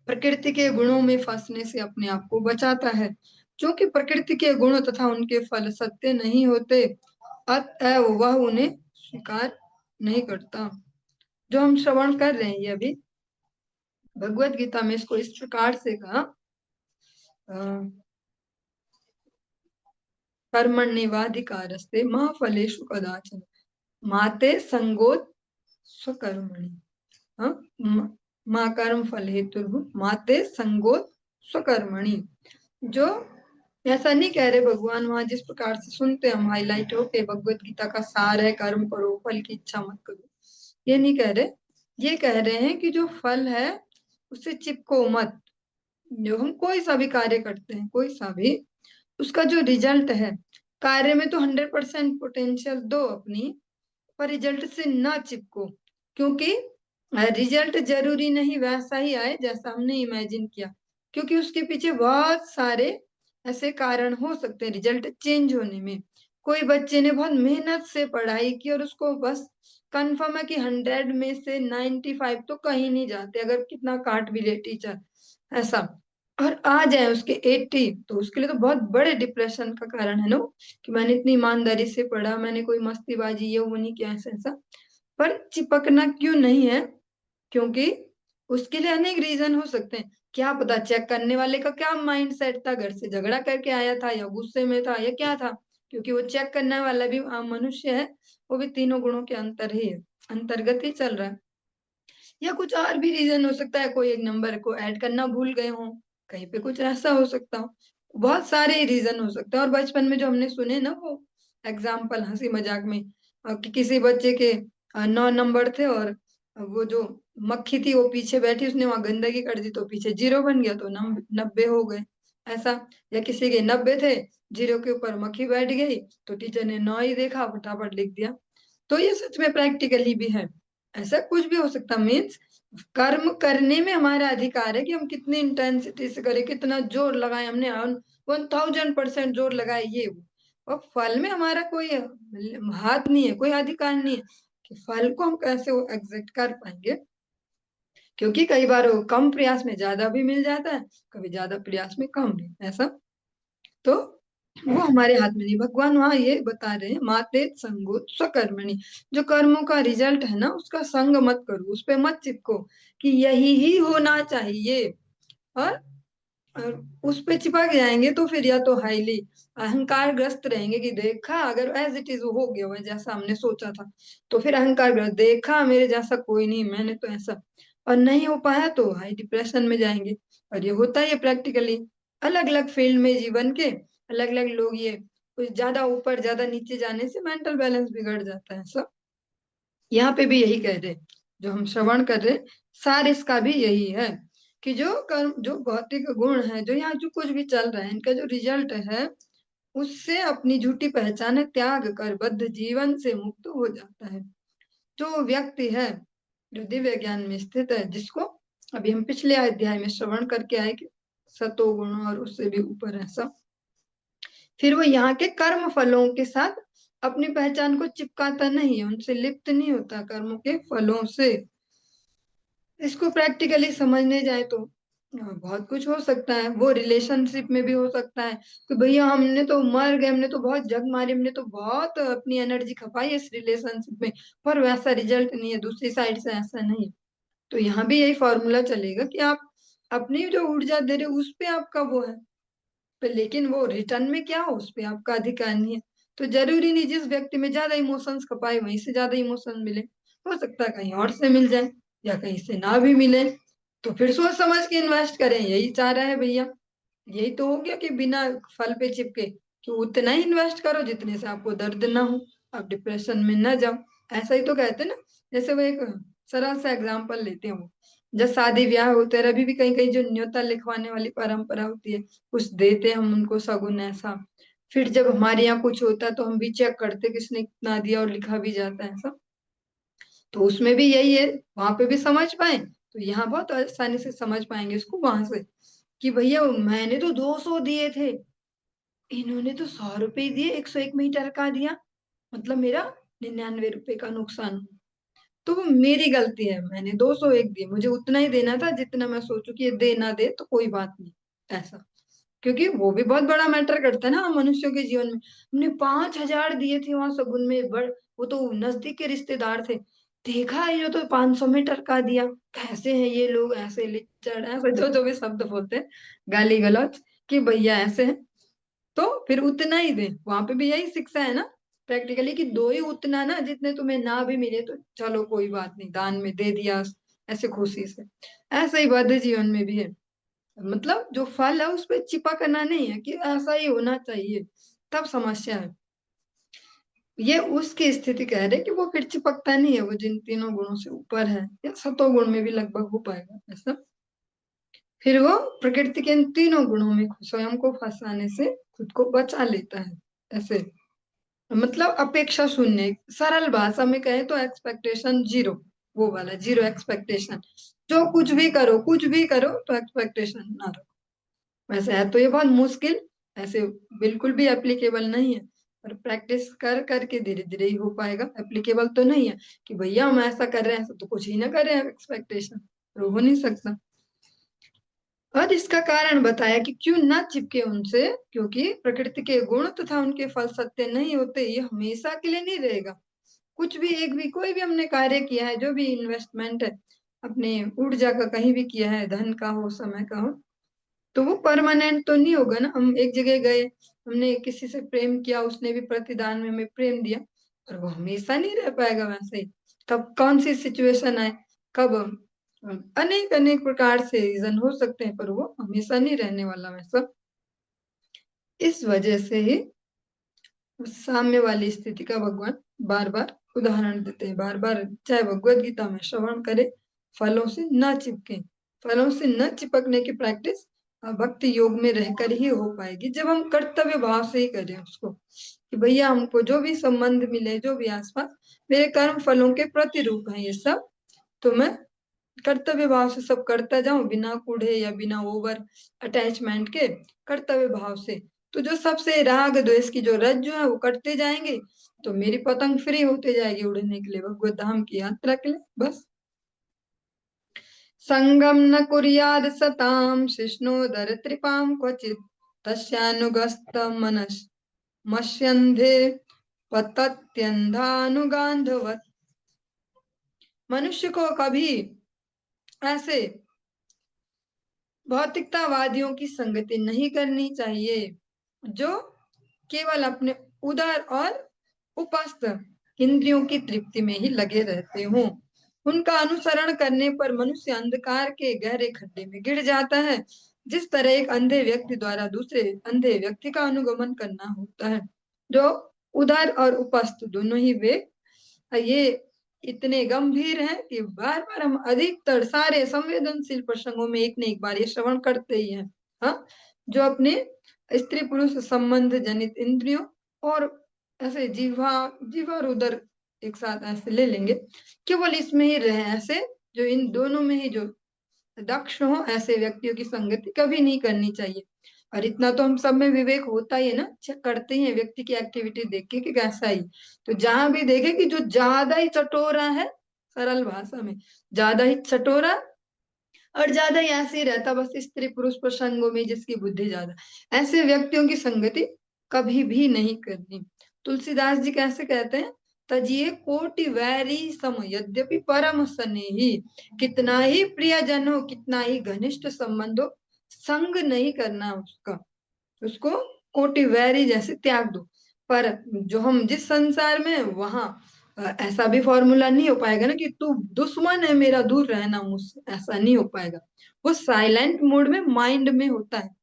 प्रकृति के गुणों में फंसने से अपने आप को बचाता है। क्योंकि प्रकृति के गुण तथा उनके फल सत्य नहीं होते, अतएव वह उन्हें स्वीकार नहीं करता। जो हम श्रवण कर रहे हैं ये अभी, भगवत गीता में इसको इस प्रकार से कहा, कर्मण्येवाधिकारस्ते मा फलेषु कदाचन माते संगोत स्वकर्मणि। हाँ, माँ कर्म फल हेतु माते संगोत स्वकर्मणि। जो ऐसा नहीं कह रहे भगवान, वहां जिस प्रकार से सुनते हम हाईलाइट हो के भगवत गीता का सार है कर्म करो फल की इच्छा मत करो, ये नहीं कह रहे, ये कह रहे हैं कि जो फल है उससे चिपको मत। जो हम कोई सा भी कार्य करते हैं, कोई सा भी, उसका जो रिजल्ट है, कार्य में तो 100% पोटेंशियल दो अपनी, पर रिजल्ट से ना चिपको। क्योंकि रिजल्ट जरूरी नहीं वैसा ही आए जैसा हमने इमेजिन किया, क्योंकि उसके पीछे बहुत सारे ऐसे कारण हो सकते हैं रिजल्ट चेंज होने में। कोई बच्चे ने बहुत मेहनत से पढ़ाई की और उसको बस कंफर्म है कि 100 में से 95 तो कहीं नहीं जाते, अगर कितना काट भी ले टीचर ऐसा, और आ जाए उसके 80, तो उसके लिए तो बहुत बड़े डिप्रेशन का कारण है ना, कि मैंने इतनी ईमानदारी से पढ़ा, मैंने कोई मस्तीबाजी ये वो नहीं किया, ऐसा ऐसा। पर चिपकना क्यों नहीं है? क्योंकि उसके लिए अनेक रीजन हो सकते हैं। क्या पता चेक करने वाले का क्या माइंड सेट था, घर से झगड़ा करके आया था या गुस्से में था या क्या था, क्योंकि वो चेक करने वाला भी मनुष्य है, वो भी तीनों गुणों के अंतर ही है, अंतर्गत ही चल रहा है। या कुछ और भी रीजन हो सकता है, कोई एक नंबर को ऐड करना भूल गए हो, कहीं पे कुछ ऐसा हो सकता हो, बहुत सारे रीजन हो सकते हैं। और बचपन में जो हमने सुने ना वो एग्जाम्पल हंसी मजाक में, कि किसी बच्चे के 9 नंबर थे, और वो जो मक्खी थी वो पीछे बैठी, उसने वहां गंदगी कर दी तो पीछे 0 बन गया, तो 90 हो गए ऐसा। या किसी के 90 थे, 0 के ऊपर मक्खी बैठ गई, तो टीचर ने 9 ही देखा, फटाफट लिख दिया। तो ये सच में प्रैक्टिकली भी है, ऐसा कुछ भी हो सकता। मीन्स कर्म करने में हमारा अधिकार है कि हम कितनी इंटेंसिटी से करें, कितना जोर लगाए, हमने 1000% जोर लगाए ये वो। और फल में हमारा कोई हाथ नहीं है, कोई अधिकार नहीं है कि फल को हम कैसे वो एग्जैक्ट कर पाएंगे, क्योंकि कई बार वो कम प्रयास में ज्यादा भी मिल जाता है, कभी ज्यादा प्रयास में कम भी, ऐसा। तो वो हमारे हाथ में नहीं। भगवान वहां ये बता रहे हैं, माते संगोत स्वकर्मणि, जो कर्मों का रिजल्ट है ना उसका संग मत करो, उस पे मत चिपको कि यही ही होना चाहिए। और, और उस पे चिपक जाएंगे तो फिर या तो हाईली अहंकार ग्रस्त रहेंगे कि देखा, अगर एज इट इज हो गया हुआ है जैसा हमने सोचा था, तो फिर अहंकार ग्रस्त, देखा मेरे जैसा कोई नहीं, मैंने तो ऐसा, और नहीं हो पाया तो हाई डिप्रेशन में जाएंगे। और ये होता है प्रैक्टिकली, अलग अलग फील्ड में जीवन के अलग अलग लोग, ये कुछ ज्यादा ऊपर ज्यादा नीचे जाने से मेंटल बैलेंस बिगड़ जाता है सब। यहाँ पे भी यही कह रहे, जो हम श्रवण कर रहे, सार इसका भी यही है कि जो कर्म, जो भौतिक गुण है, जो यहाँ जो कुछ भी चल रहा है, इनका जो रिजल्ट है, उससे अपनी झूठी पहचान त्याग कर बद्ध जीवन से मुक्त हो जाता है। जो व्यक्ति है जो दिव्य ज्ञान में स्थित है, जिसको अभी हम पिछले अध्याय में श्रवण करके आए कि सतो गुण और उससे भी ऊपर है सब, फिर वो यहाँ के कर्म फलों के साथ अपनी पहचान को चिपकाता नहीं है, उनसे लिप्त नहीं होता कर्मों के फलों से। इसको प्रैक्टिकली समझने जाए तो बहुत कुछ हो सकता है। वो रिलेशनशिप में भी हो सकता है कि भैया हमने तो मर गए, हमने तो बहुत जग मारी, हमने तो बहुत अपनी एनर्जी खपाई इस रिलेशनशिप में, पर वैसा रिजल्ट नहीं है, दूसरी साइड से ऐसा नहीं। तो यहाँ भी यही फॉर्मूला चलेगा कि आप अपनी जो ऊर्जा दे रहे हो उस पे आपका वो है, पर लेकिन वो रिटर्न में क्या हो उस पे आपका अधिकार नहीं है। तो जरूरी नहीं जिस व्यक्ति में ज्यादा इमोशंस खपाए वहीं से ज्यादा इमोशन मिले, हो सकता है कहीं और से मिल जाए या कहीं से ना भी मिले। तो फिर सोच समझ के इन्वेस्ट करें, यही चाह रहा है भैया। यही तो हो गया कि बिना फल पे चिपके, कि उतना ही इन्वेस्ट करो जितने से आपको दर्द ना हो, आप डिप्रेशन में ना जाओ। ऐसा ही तो कहते हैं ना। जैसे वो एक सरल सा एग्जाम्पल लेते हैं, वो जब शादी ब्याह होते हैं, अभी भी कहीं कहीं जो न्योता लिखवाने वाली परंपरा होती है, कुछ देते हैं हम उनको सगुन ऐसा, फिर जब हमारे यहाँ कुछ होता है तो हम भी चेक करते किसने कितना दिया और लिखा भी जाता है ऐसा। तो उसमें भी यही है, वहां पे भी समझ पाए तो यहाँ बहुत आसानी से समझ पाएंगे इसको वहां से, कि भैया मैंने तो 200 दिए थे, इन्होंने तो 100 रुपए ही दिए, 101 मीटर का दिया, मतलब मेरा 99 रुपए का नुकसान हुआ। तो वो मेरी गलती है, मैंने 201 दिए, मुझे उतना ही देना था जितना मैं सोचू कि ये दे ना दे तो कोई बात नहीं, ऐसा। क्योंकि वो भी बहुत बड़ा मैटर करता है ना मनुष्यों के जीवन में। हमने 5,000 दिए थे वहां सगुन में, वो तो नजदीक के रिश्तेदार थे, देखा ये तो 500 मीटर का दिया, कैसे हैं ये लोग, ऐसे लिचड़, ऐसे जो जो भी शब्द बोलते हैं, गाली गलौज, कि भैया ऐसे है, तो फिर उतना ही दे। वहां पे भी यही शिक्षा है ना प्रैक्टिकली, कि दो ही उतना ना जितने तुम्हें ना भी मिले तो चलो कोई बात नहीं, दान में दे दिया ऐसे खुशी से। ऐसा ही बद्ध जीवन में भी है, मतलब जो फल है उस पर चिपकना नहीं है कि ऐसा ही होना चाहिए, तब समस्या है। ये उसकी स्थिति कह रहे कि वो फिर चिपकता नहीं है, वो जिन तीनों गुणों से ऊपर है, या सतोगुण में भी लगभग हो पाएगा ऐसा। फिर वो प्रकृति के इन तीनों गुणों में स्वयं को फंसाने से खुद को बचा लेता है ऐसे। मतलब अपेक्षा शून्य, सरल भाषा में कहे तो एक्सपेक्टेशन जीरो, वो वाला जीरो एक्सपेक्टेशन। जो कुछ भी करो तो एक्सपेक्टेशन ना रखो। वैसे है तो ये बहुत मुश्किल, ऐसे बिल्कुल भी एप्लीकेबल नहीं है, पर प्रैक्टिस कर करके धीरे धीरे ही हो पाएगा। एप्लीकेबल तो नहीं है कि भैया हम ऐसा कर रहे हैं ऐसा तो कुछ ही ना करें एक्सपेक्टेशन, तो हो नहीं सकता। और इसका कारण बताया कि क्यों ना चिपके उनसे, क्योंकि प्रकृति के गुण तथा उनके फल सत्य नहीं होते, ये हमेशा के लिए नहीं रहेगा। कुछ भी, एक भी, कोई भी हमने कार्य किया है, जो भी इन्वेस्टमेंट है अपने ऊर्जा का कहीं भी किया है, धन का हो समय का हो, तो वो परमानेंट तो नहीं होगा ना। हम एक जगह गए, हमने किसी से प्रेम किया, उसने भी प्रतिदान में हमें प्रेम दिया, और वो हमेशा नहीं रह पाएगा वैसे ही। तब कौन सी सिचुएशन आए, कब, अनेक अनेक प्रकार से रीजन हो सकते हैं, पर वो हमेशा नहीं रहने वाला वैसा। इस वजह से ही साम्य वाली स्थिति का भगवान बार बार उदाहरण देते हैं, बार बार, चाहे भगवत गीता में श्रवण करे, फलों से न चिपके। फलों से न चिपकने की प्रैक्टिस भक्ति योग में रहकर ही हो पाएगी, जब हम कर्तव्य भाव से ही करें उसको, कि भैया हमको जो भी संबंध मिले, जो भी आसपास, मेरे कर्म फलों के प्रतिरूप है ये सब, तो मैं कर्तव्य भाव से सब करता जाऊं, बिना कूढ़े या बिना ओवर अटैचमेंट के, कर्तव्य भाव से। तो जो सबसे राग द्वेष की जो रज्जु है वो कटते जाएंगे, तो मेरी पतंग फ्री होते जाएगी उड़ने के लिए, भगवत धाम की यात्रा के लिए। बस संगम न कुर्याद सताम शिष्णोदर त्रिपाम क्वचित तस्यानुगस्त मनस मष्यंधे पतत्यंधानुगांधवत। मनुष्य को कभी ऐसे भौतिकतावादियों की संगति नहीं करनी चाहिए, जो केवल अपने उदर और उपस्थ इंद्रियों की तृप्ति में ही लगे रहते हों। उनका अनुसरण करने पर मनुष्य अंधकार के गहरे खड्डे में गिर जाता है, जिस तरह एक अंधे व्यक्ति द्वारा दूसरे अंधे व्यक्ति का अनुगमन करना होता है। जो उदर और उपस्थ दोनों ही वे, ये इतने गंभीर हैं कि बार बार हम अधिकतर सारे संवेदनशील प्रसंगों में एक न एक बार ये श्रवण करते ही हैं। हाँ, जो अपने स्त्री पुरुष संबंध जनित इंद्रियों और ऐसे जीवा जीवा और उदर एक साथ ऐसे ले लेंगे, केवल इसमें ही रहे, ऐसे जो इन दोनों में ही जो दक्ष हो, ऐसे व्यक्तियों की संगति कभी नहीं करनी चाहिए। और इतना तो हम सब में विवेक होता ही है ना, चेक करते ही है व्यक्ति की एक्टिविटी देख के कि कैसा ही। तो जहां भी देखे कि जो ज्यादा ही चटोरा है, सरल भाषा में ज्यादा ही चटोरा, और ज्यादा ही ऐसे ही रहता बस स्त्री पुरुष प्रसंगों में जिसकी बुद्धि ज्यादा, ऐसे व्यक्तियों की संगति कभी भी नहीं करनी। तुलसीदास जी कैसे कहते हैं, तजिए कोटि वैरी सम यद्यपि परम स्नेही। कितना ही प्रियजन हो, कितना ही घनिष्ठ संबंध हो, संग नहीं करना उसका, उसको कोटि वैरी जैसे त्याग दो। पर जो हम जिस संसार में वहां ऐसा भी फॉर्मूला नहीं हो पाएगा ना कि तू दुश्मन है मेरा दूर रहना मुझसे, ऐसा नहीं हो पाएगा। वो साइलेंट मोड में माइंड में होता है।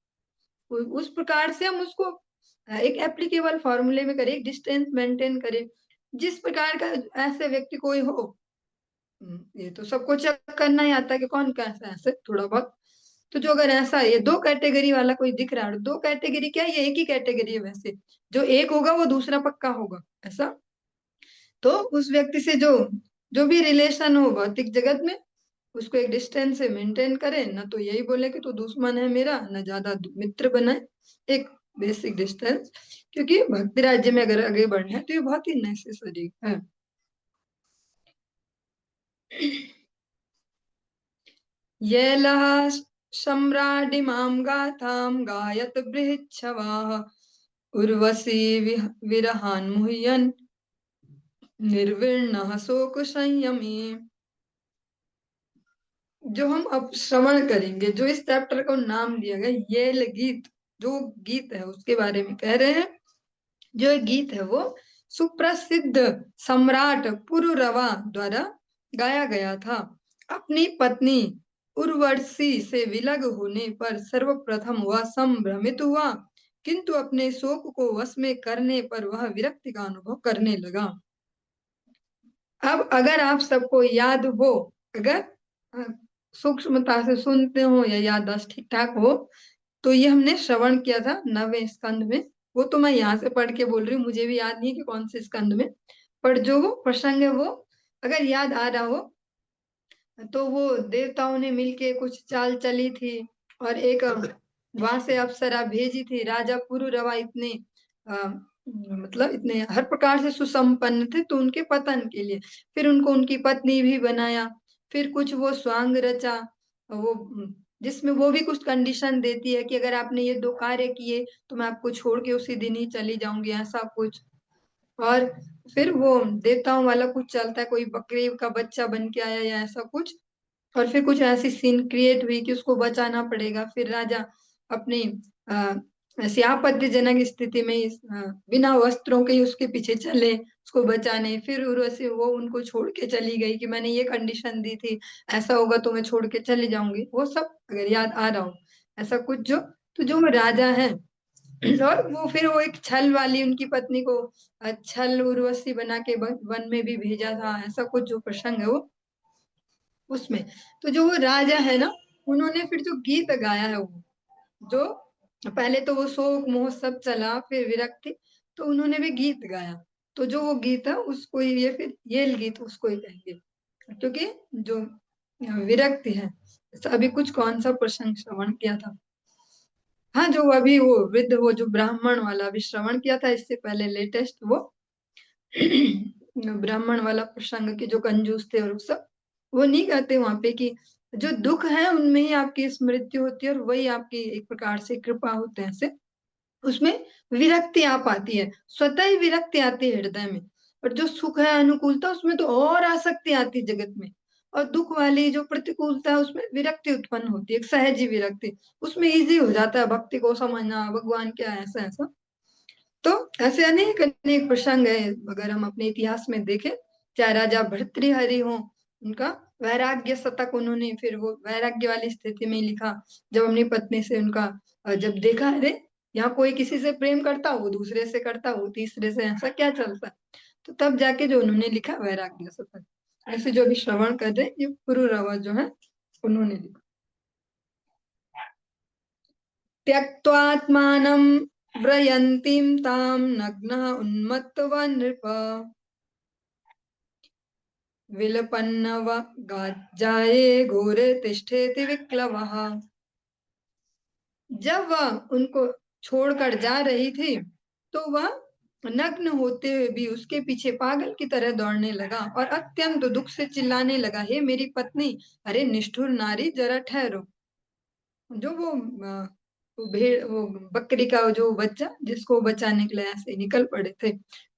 उस प्रकार से हम उसको एक एप्लीकेबल फॉर्मूले में करें, डिस्टेंस मेंटेन करें। जिस प्रकार का ऐसे व्यक्ति कोई हो, ये तो सबको चेक करना ही आता है कि कौन कैसा है, ऐसे थोड़ा बहुत। तो जो अगर ऐसा ये दो कैटेगरी वाला कोई दिख रहा है, दो कैटेगरी क्या है, ये एक ही कैटेगरी है वैसे, जो एक होगा वो दूसरा पक्का होगा ऐसा। तो उस व्यक्ति से जो जो भी रिलेशन हो भौतिक जगत में, उसको एक डिस्टेंस से मेंटेन करे, ना तो यही बोले कि तू दुश्मन है मेरा, ना ज्यादा मित्र बनाए, एक बेसिक डिस्टेंस। क्योंकि भक्ति राज्य में अगर आगे बढ़ना है तो ये बहुत ही नेसेसरी है। ये लः सम्राडिमां गाथां गायत बृहच्छवाः उर्वशी विरहान् मुह्यन् निर्विण्णः शोक संयमी। जो हम अब श्रवण करेंगे, जो इस चैप्टर को नाम दिया गया येल गीत, जो गीत है उसके बारे में कह रहे हैं। जो गीत है वो सुप्रसिद्ध सम्राट पुरुरवा द्वारा गाया गया था। अपनी पत्नी उर्वशी से विलग होने पर सर्वप्रथम वह संभ्रमित हुआ किंतु अपने शोक को वश में करने पर वह विरक्ति का अनुभव करने लगा। अब अगर आप सबको याद हो, अगर अ, सूक्ष्मता से सुनते हो या याददाश्त ठीक ठाक हो, तो ये हमने श्रवण किया था 9वें स्कंद में। वो तो मैं यहाँ से पढ़ के बोल रही हूँ, मुझे भी याद नहीं कि कौन से स्कंद में, पर जो वो प्रसंग है वो अगर याद आ रहा हो, तो वो देवताओं ने मिलके कुछ चाल चली थी और एक वहां से अप्सरा भेजी थी। राजा पुरुरवा इतने मतलब इतने हर प्रकार से सुसंपन्न थे, तो उनके पतन के लिए फिर उनको उनकी पत्नी भी बनाया। फिर कुछ वो स्वांग रचा, वो जिसमें वो भी कुछ कंडीशन देती है कि अगर आपने ये 2 कार्य किए तो मैं आपको छोड़ के उसी दिन ही चली जाऊंगी, ऐसा कुछ। और फिर वो देवताओं वाला कुछ चलता है, कोई बकरी का बच्चा बन के आया या ऐसा कुछ। और फिर कुछ ऐसी सीन क्रिएट हुई कि उसको बचाना पड़ेगा। फिर राजा अपनी ऐसी आपत्तिजनक स्थिति में बिना वस्त्रों के ही उसके पीछे चले उसको बचाने। फिर उर्वशी वो उनको छोड़ के चली गई कि मैंने ये कंडीशन दी थी, ऐसा होगा तो मैं छोड़ के चली जाऊंगी, वो सब अगर याद आ रहा हो ऐसा कुछ। जो तो जो राजा है और वो फिर वो एक छल वाली उनकी पत्नी को छल उर्वशी बना के वन में भी भेजा था, ऐसा कुछ जो प्रसंग है वो उसमें। तो जो वो राजा है ना, उन्होंने फिर जो गीत गाया है वो, जो पहले तो वो शोक मोह सब चला, फिर विरक्ति, तो उन्होंने भी गीत गाया। तो जो वो गीत है उसको ये फिर ये गीत उसको ही कहेंगे, क्योंकि जो विरक्ति है। अभी कुछ कौन सा प्रसंग श्रवण किया था, हाँ जो अभी वो वृद्ध वो जो ब्राह्मण वाला अभी श्रवण किया था इससे पहले लेटेस्ट वो ब्राह्मण वाला प्रसंग के जो कंजूस थे और वो सब, वो नहीं कहते वहां पे कि जो दुख है उनमें ही आपकी स्मृति होती है और वही आपकी एक प्रकार से कृपा होते हैं से उसमें विरक्ति आ पाती है, स्वतः ही विरक्ति आती है हृदय में। और जो सुख है अनुकूलता उसमें तो और आसक्ति आती है जगत में। और दुख वाली जो प्रतिकूलता है उसमें विरक्ति उत्पन्न होती है, एक सहजी विरक्ति। उसमें इजी हो जाता है भक्ति को समझना, भगवान क्या है, ऐसा ऐसा। तो ऐसे अनेक अनेक प्रसंग है अगर हम अपने इतिहास में देखें। चाहे राजा भर्तृहरि हो, उनका वैराग्य शतक उन्होंने फिर वो वैराग्य वाली स्थिति में ही लिखा, जब अपनी पत्नी से उनका जब देखा अरे यहाँ कोई किसी से प्रेम करता, वो दूसरे से करता, वो तीसरे से, ऐसा क्या चलता, तो तब जाके जो उन्होंने लिखा वैराग्य शतक। ऐसे जो अभी श्रवण कर रहे ये पुरुरवा जो है उन्होंने लिखा। त्यक्त्वात्मानं व्रयन्तीं तां नग्नः उन्मत्तवा नृप विलपन्नव गाज्जाये घोरे तिष्ठेति विक्लवः। जब वह उनको छोड़कर जा रही थी तो वह नग्न होते हुए भी उसके पीछे पागल की तरह दौड़ने लगा और अत्यंत दुख से चिल्लाने लगा, हे मेरी पत्नी, अरे निष्ठुर नारी जरा ठहरो। जो वो भेड़ वो बकरी का जो बच्चा जिसको बचाने के लिए ऐसे निकल पड़े थे,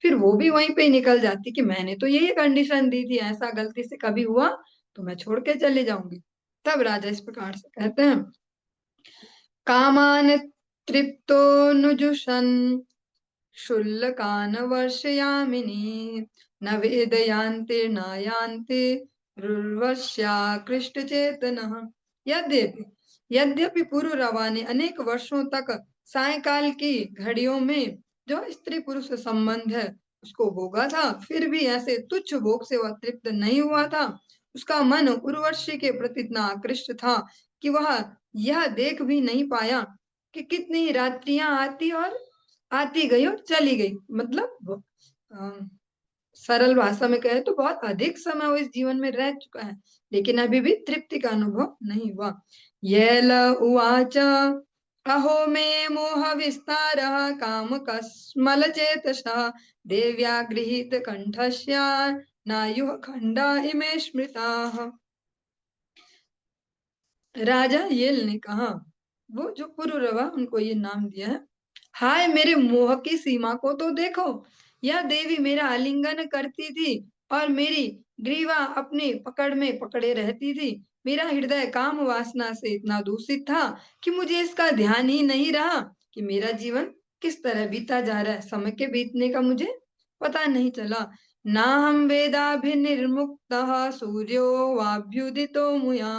फिर वो भी वहीं पे निकल जाती कि मैंने तो यही कंडीशन दी थी, ऐसा गलती से कभी हुआ तो मैं छोड़ के चले जाऊंगी। तब राजा इस प्रकार से कहते हैं, कामान तृप्तो नुजुषन् शुल्लकान् वर्षयामिनी न वेदयान्ते नायान्ते रुर्वश्याकृष्ट चेतनः। यद्यपि यद्यपि पुरुरवा ने अनेक वर्षों तक सायकाल की घड़ियों में जो स्त्री पुरुष संबंध है उसको भोगा था, फिर भी ऐसे तुच्छ भोग से वह तृप्त नहीं हुआ था। उसका मन उर्वशी के प्रति इतना आकृष्ट था कि वह यह देख भी नहीं पाया कि कितनी रात्रियां आती और आती गई और चली गई। मतलब सरल भाषा में कहे तो बहुत अधिक समय वो इस जीवन में रह चुका है, लेकिन अभी भी तृप्ति का अनुभव नहीं हुआ। येल उवाच अहो मे मोह विस्तार काम कस्मल चेतसा देव्या गृहीत कंठस्या नायुः खंडा इमे स्मृताः। राजा येल ने कहा, वो जो पुरुरवा उनको ये नाम दिया है, हाय मेरे मोह की सीमा को तो देखो। यह देवी मेरा आलिंगन करती थी और मेरी ग्रीवा अपनी पकड़ में पकड़े रहती थी। मेरा हृदय काम वासना से इतना दूषित था कि मुझे इसका ध्यान ही नहीं रहा कि मेरा जीवन किस तरह बीता जा रहा है। समय के बीतने का मुझे पता नहीं चला। ना हम वेदाभिनिर्मुक्त सूर्यो वाभ्युदितो मुया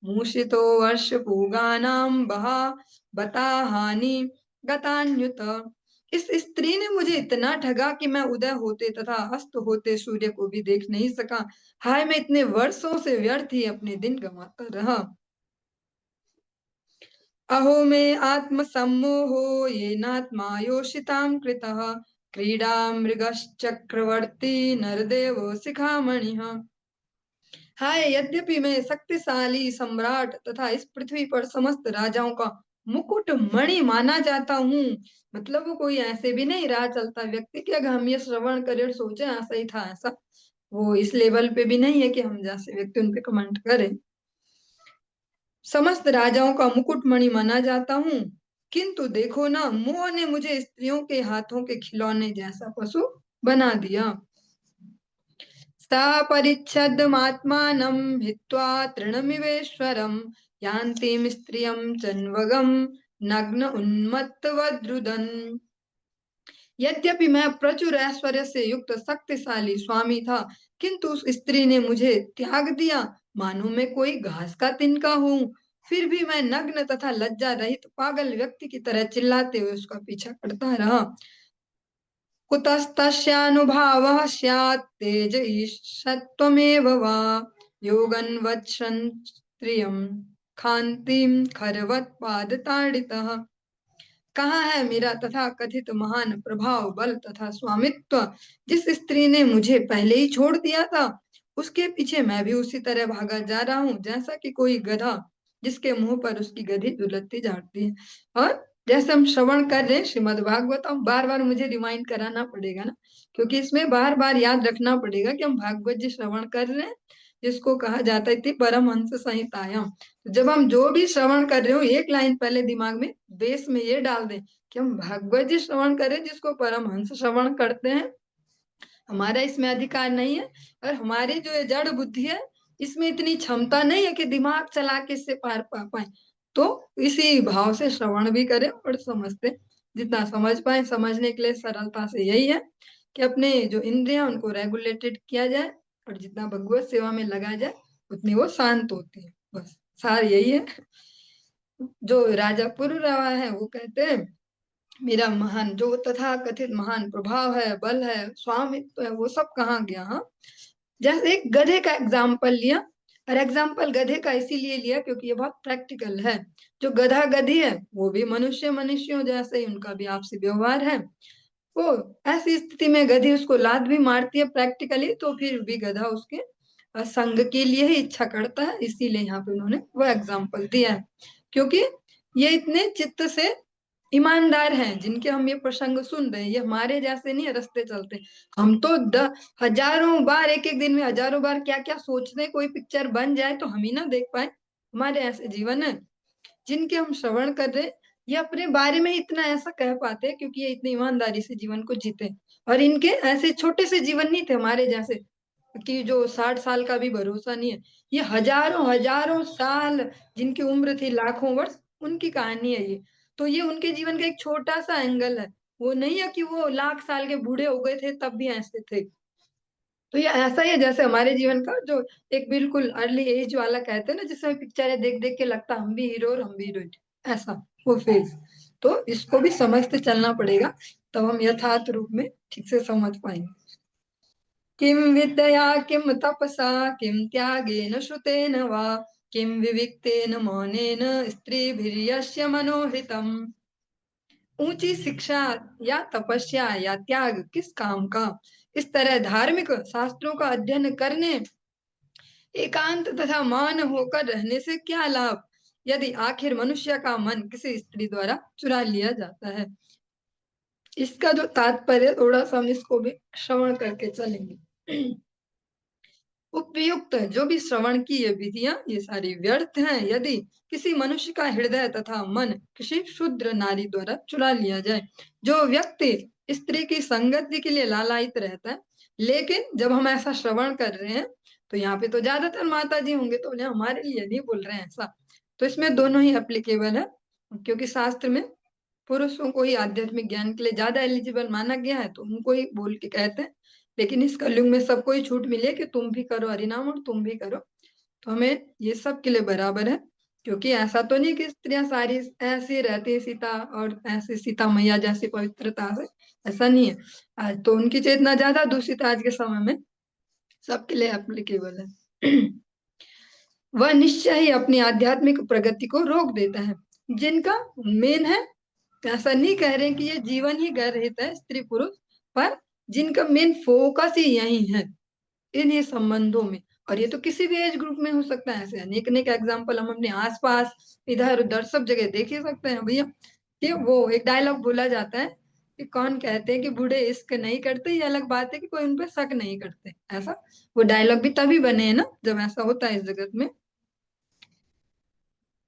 मूषितो वर्ष पूगानां बहा बता हानि गतान्युत। इस स्त्री ने मुझे इतना ठगा कि मैं उदय होते तथा अस्त होते सूर्य को भी देख नहीं सका। हाय, मैं इतने वर्षों से व्यर्थ ही अपने दिन गंवाता रहा। अहो मे आत्म सम्मोहो येनात्मा योषितां कृतः, क्रीडा मृगश्चक्रवर्ती नरदेव शिखामणिः। हाय, यद्यपि मैं शक्तिशाली सम्राट तथा इस पृथ्वी पर समस्त राजाओं का मुकुट मणि माना जाता हूँ, मतलब वो कोई ऐसे भी नहीं राह चलता व्यक्ति कि अगर हम ये श्रवण करें और सोचे ऐसा ही था ऐसा, वो इस लेवल पे भी नहीं है कि हम जैसे व्यक्ति उन पे कमेंट करें। समस्त राजाओं का मुकुट मणि माना जाता हूँ, किंतु देखो ना, मोह ने मुझे स्त्रियों के हाथों के खिलौने जैसा पशु बना दिया। सा परिच्छदमात्मानं भित्त्वा तृणमिवेश्वरं, यान्तीं स्त्रियं चन्वगं नग्न उन्मत्तवद्रुदन्। यद्यपि मैं प्रचुर ऐश्वर्य से युक्त शक्तिशाली स्वामी था, किंतु उस स्त्री ने मुझे त्याग दिया मानो मैं कोई घास का तिनका हूँ। फिर भी मैं नग्न तथा लज्जा रहित पागल व्यक्ति की तरह चिल्लाते हुए उसका पीछा करता रहा। कुतस्तस्यानुभावः स्यात् तेज ईशत्वमेव वा, योगन् वत्सन् स्त्रियं खान्तिं खरवत्पादताडितः। कहाँ है मेरा तथा कथित महान प्रभाव बल तथा स्वामित्व? जिस स्त्री ने मुझे पहले ही छोड़ दिया था, उसके पीछे मैं भी उसी तरह भागा जा रहा हूँ जैसा कि कोई गधा जिसके मुंह पर उसकी गधी दुलत्ती जाती है। और जैसे हम श्रवण कर रहे हैं श्रीमद् भागवतम, बार बार मुझे रिमाइंड कराना पड़ेगा ना, क्योंकि इसमें बार बार याद रखना पड़ेगा कि हम भागवत जी श्रवण कर रहे हैं, जिसको कहा जाता है परमहंस संहितायाम। तो जब हम जो भी श्रवण कर रहे हो, एक लाइन पहले दिमाग में बेस में ये डाल दें कि हम भागवत जी श्रवण करें जिसको परमहंस श्रवण करते हैं। हमारा इसमें अधिकार नहीं है, और हमारी जो ये जड़ बुद्धि है इसमें इतनी क्षमता नहीं है कि दिमाग चला के इससे पार पा पाए। तो इसी भाव से श्रवण भी करें और समझते, जितना समझ पाए। समझने के लिए सरलता से यही है कि अपने जो इंद्रियां उनको रेगुलेटेड किया जाए, और जितना भगवत सेवा में लगाया जाए उतनी वो शांत होती है। बस सार यही है। जो राजा पुरुरवा है वो कहते हैं मेरा महान जो तथा कथित महान प्रभाव है, बल है, स्वामित्व है, वो सब कहाँ गया। हाँ, जैसे एक गधे का एग्जाम्पल लिया, और एग्जाम्पल गधे का इसीलिए लिया क्योंकि ये बहुत प्रैक्टिकल है। जो गधा गधी है वो भी मनुष्य मनुष्यों जैसे ही उनका भी आपसी व्यवहार है। वो ऐसी स्थिति में गधी उसको लात भी मारती है प्रैक्टिकली, तो फिर भी गधा उसके संग के लिए ही इच्छा करता है। इसीलिए यहाँ पे उन्होंने वो एग्जाम्पल दिया है, क्योंकि ये इतने चित्त से ईमानदार हैं जिनके हम ये प्रसंग सुन रहे हैं। ये हमारे जैसे नहीं है रास्ते चलते। हम तो हजारों बार, एक एक दिन में हजारों बार क्या क्या सोचते हैं, कोई पिक्चर बन जाए तो हम ही ना देख पाए। हमारे ऐसे जीवन है जिनके हम श्रवण कर रहे हैं, ये अपने बारे में इतना ऐसा कह पाते हैं क्योंकि ये इतनी ईमानदारी से जीवन को जीते। और इनके ऐसे छोटे से जीवन नहीं थे हमारे जैसे कि जो 60 साल का भी भरोसा नहीं है। ये हजारों हजारों साल जिनकी उम्र थी लाखों वर्ष, उनकी कहानी है ये। तो ये उनके जीवन का एक छोटा सा एंगल है। वो नहीं है कि वो लाख साल के बूढ़े हो गए थे तब भी ऐसे थे। तो ये ऐसा ही है जैसे हमारे जीवन का जो एक बिल्कुल अर्ली एज वाला कहते हैं ना, जिसमें पिक्चरें देख देख के लगता हम भी हीरो और हम भी हीरोइन, ऐसा वो फेज। तो इसको भी समझते चलना पड़ेगा, तब हम यथार्थ रूप में ठीक से समझ पाएंगे। किं विद्यया किं तपसा किं त्यागेन श्रुतेन वा, किं विविक्तेन मौनेन स्त्रीभिर्यस्य मनोहृतम्। ऊंची शिक्षा या तपस्या या त्याग किस काम का? इस तरह धार्मिक शास्त्रों का अध्ययन करने, एकांत तथा मौन होकर रहने से क्या लाभ, यदि आखिर मनुष्य का मन किसी स्त्री द्वारा चुरा लिया जाता है। इसका जो तात्पर्य, थोड़ा सा हम इसको भी श्रवण करके चलेंगे। उपयुक्त जो भी श्रवण की ये विधियां ये सारी व्यर्थ हैं यदि किसी मनुष्य का हृदय तथा मन किसी शूद्र नारी द्वारा चुरा लिया जाए। जो व्यक्ति स्त्री की संगति के लिए लालायित रहता है, लेकिन जब हम ऐसा श्रवण कर रहे हैं तो यहाँ पे तो ज्यादातर माता जी होंगे, तो उन्हें हमारे लिए नहीं बोल रहे हैं ऐसा। तो इसमें दोनों ही एप्लीकेबल है, क्योंकि शास्त्र में पुरुषों को ही आध्यात्मिक ज्ञान के लिए ज्यादा एलिजिबल माना गया है, तो उनको ही बोल के कहते हैं। लेकिन इस कलयुग में सबको ही छूट मिली है कि तुम भी करो हरिनाम और तुम भी करो, तो हमें ये सब के लिए बराबर है। क्योंकि ऐसा तो नहीं कि स्त्रियां सारी ऐसी रहती है सीता और ऐसे सीता मैया जैसी पवित्रता से, ऐसा नहीं है। आज तो उनकी चेतना ज्यादा दूषित है, आज के समय में सबके लिए एप्लीकेबल है। वह निश्चय ही अपनी आध्यात्मिक प्रगति को रोक देता है। जिनका मेन है, ऐसा नहीं कह रहे कि ये जीवन ही गैर रहित है स्त्री पुरुष, पर जिनका मेन फोकस ही यही है, इन्हीं संबंधों में। और ये तो किसी भी एज ग्रुप में हो सकता है, ऐसे अनेक अनेक एग्जाम्पल हम अपने आसपास इधर उधर सब जगह देख ही सकते हैं भैया। कि वो एक डायलॉग बोला जाता है कि कौन कहते हैं कि बूढ़े इश्क नहीं करते, ये अलग बात है कि कोई उन पर शक नहीं करते, ऐसा वो डायलॉग भी तभी बने हैं ना जब ऐसा होता है इस जगत में।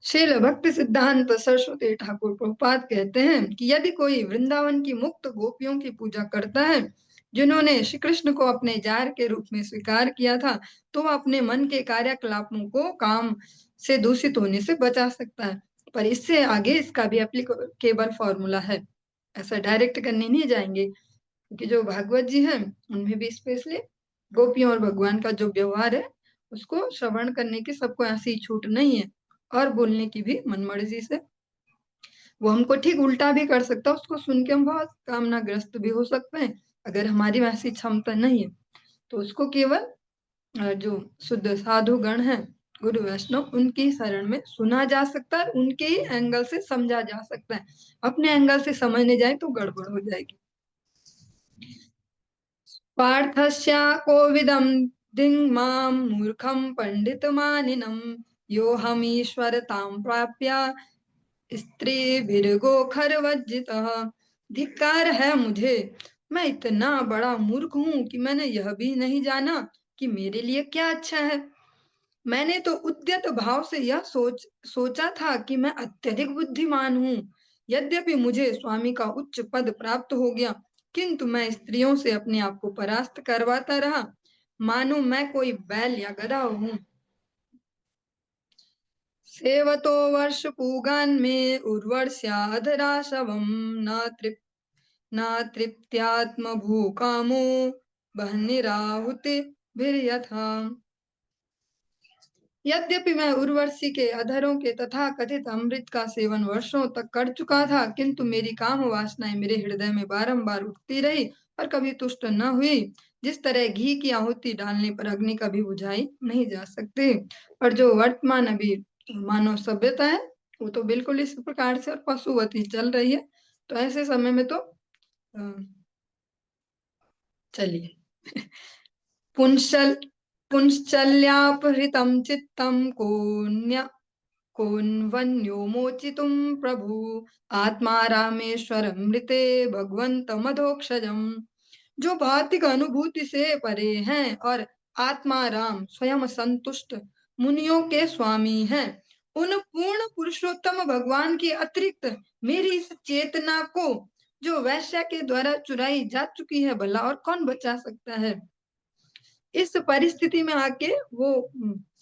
श्रील भक्ति सिद्धांत सरस्वती ठाकुर प्रभुपाद कहते हैं कि यदि कोई वृंदावन की मुक्त गोपियों की पूजा करता है, जिन्होंने श्री कृष्ण को अपने जार के रूप में स्वीकार किया था, तो वह अपने मन के कार्यकलापों को काम से दूषित होने से बचा सकता है। पर इससे आगे इसका भी एप्लीकेबल फॉर्मूला है, ऐसा डायरेक्ट करने नहीं जाएंगे, क्योंकि जो भागवत जी हैं उनमें भी स्पेशली गोपियों और भगवान का जो व्यवहार है उसको श्रवण करने की सबको ऐसी छूट नहीं है, और बोलने की भी मनमर्जी से। वो हमको ठीक उल्टा भी कर सकता है, उसको सुन के हम बहुत कामनाग्रस्त भी हो सकते हैं। अगर हमारी वैसी क्षमता नहीं है तो उसको केवल जो शुद्ध साधु गण है, गुरु वैष्णव, उनकी शरण में सुना जा सकता है, उनके ही एंगल से समझा जा सकता है। अपने एंगल से समझने जाए तो गड़बड़ हो जाएगी। पार्थस्या कोविदं दिङ्मां मूर्खं पंडितमानिनं योऽहमीश्वरतां प्राप्य स्त्रीभिर्गोखरवज्जितः। धिक्कार है मुझे, मैं इतना बड़ा मूर्ख हूँ कि मैंने यह भी नहीं जाना कि मेरे लिए क्या अच्छा है। मैंने तो उद्यत भाव से यह सोचा था कि मैं अत्यधिक बुद्धिमान हूँ। यद्यपि मुझे स्वामी का उच्च पद प्राप्त हो गया, किंतु मैं स्त्रियों से अपने आप को परास्त करवाता रहा, मानो मैं कोई बैल या गधा हूँ। सेवतो वर्ष पूगान में उर्वर्ष्याधराशवम न तृप न तृप्त्यात्म भूकामो बहनिराहुति भिर्यथा। यद्यपि मैं उर्वशी के अधरों के तथा कथित अमृत का सेवन वर्षों तक कर चुका था, किंतु मेरी काम वासनाएं मेरे हृदय में बारंबार उठती रही और कभी तुष्ट न हुई। जिस तरह घी की आहुति डालने पर अग्नि कभी बुझाई नहीं जा सकती। और जो वर्तमान अभी मानव सभ्यता है वो तो बिल्कुल इस प्रकार से और पशुवती चल रही है। तो ऐसे समय में तो चलिए, पुंशल पुंश्चल्यापहृतं चित्तं कोन्वन्योमोचितुं प्रभु आत्मा रामेश्वर मृते भगवंत मधोक्षजम। जो भौतिक अनुभूति से परे हैं और आत्मा राम स्वयं संतुष्ट मुनियों के स्वामी हैं, उन पूर्ण पुरुषोत्तम भगवान के अतिरिक्त मेरी इस चेतना को जो वैश्या के द्वारा चुराई जा चुकी है, भला और कौन बचा सकता है। इस परिस्थिति में आके वो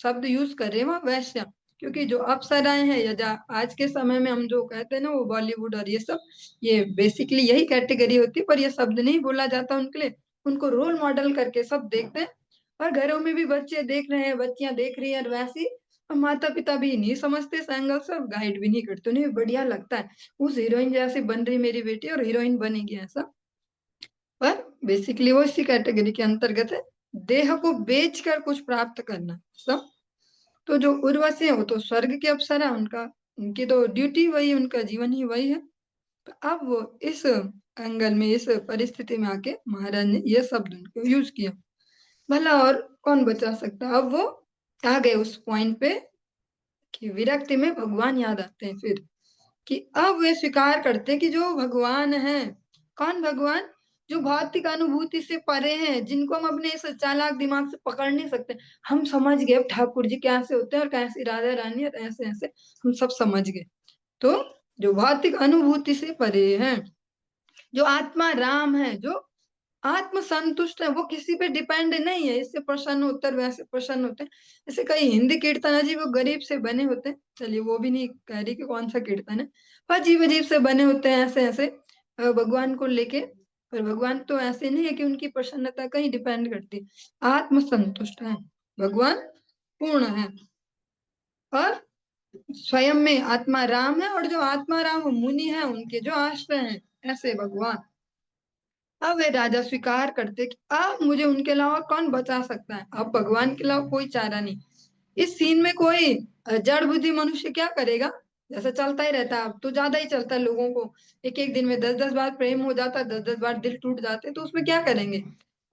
शब्द यूज कर रहे हैं वहाँ वैश्या, क्योंकि जो अप्सराएं हैं या आज के समय में हम जो कहते हैं ना वो बॉलीवुड और ये सब, ये बेसिकली यही कैटेगरी होती है, पर ये शब्द नहीं बोला जाता उनके लिए। उनको रोल मॉडल करके सब देखते हैं, और घरों में भी बच्चे देख रहे हैं, बच्चियां देख रही हैं, और वैसी माता पिता भी नहीं समझते इस एंगल से, गाइड भी नहीं करते, उन्हें बढ़िया लगता है उस हीरोइन जैसे बन रही मेरी बेटी और हीरोइन बनेगी ऐसा। पर बेसिकली वो इसी कैटेगरी के अंतर्गत है, देह को बेचकर कुछ प्राप्त करना सब। तो जो उर्वशी है वो तो स्वर्ग के अप्सरा, उनका उनकी तो ड्यूटी वही, उनका जीवन ही वही है। तो अब वो इस एंगल में, इस परिस्थिति में आके महाराज ने ये शब्द उनको यूज किया, भला और कौन बचा सकता। अब वो आ गए उस पॉइंट पे कि विरक्ति में भगवान याद आते हैं फिर, कि अब वे स्वीकार करते हैं कि जो भगवान है, कौन भगवान, जो भौतिक अनुभूति से परे हैं, जिनको हम अपने इस चालाक दिमाग से पकड़ नहीं सकते। हम समझ गए अब ठाकुर जी कैसे होते हैं और कैसे राधा रानी, और ऐसे ऐसे हम सब समझ गए। तो जो भौतिक अनुभूति से परे हैं, जो आत्मा राम है, जो आत्म संतुष्ट है, वो किसी पे डिपेंड नहीं है, इससे प्रसन्न होते हैं वैसे प्रसन्न होते हैं। जैसे कई हिंदी कीर्तन अजीब गरीब से बने होते हैं, चलिए वो भी नहीं कह रही कि कौन सा कीर्तन है, पर अजीब अजीब से बने होते हैं ऐसे ऐसे भगवान को लेके। पर भगवान तो ऐसे नहीं है कि उनकी प्रसन्नता कहीं डिपेंड करती, आत्म संतुष्ट है भगवान, पूर्ण है। और स्वयं में आत्मा राम है और जो आत्मा राम वो मुनि है, उनके जो आश्रय हैं, ऐसे भगवान। अब वे राजा स्वीकार करते कि अब मुझे उनके अलावा कौन बचा सकता है, अब भगवान के अलावा कोई चारा नहीं। इस सीन में कोई जड़ बुद्धि मनुष्य क्या करेगा, जैसा चलता ही रहता है, अब तो ज्यादा ही चलता है लोगों को, एक एक दिन में 10-10 बार प्रेम हो जाता है, 10-10 बार दिल टूट जाते हैं, तो उसमें क्या करेंगे,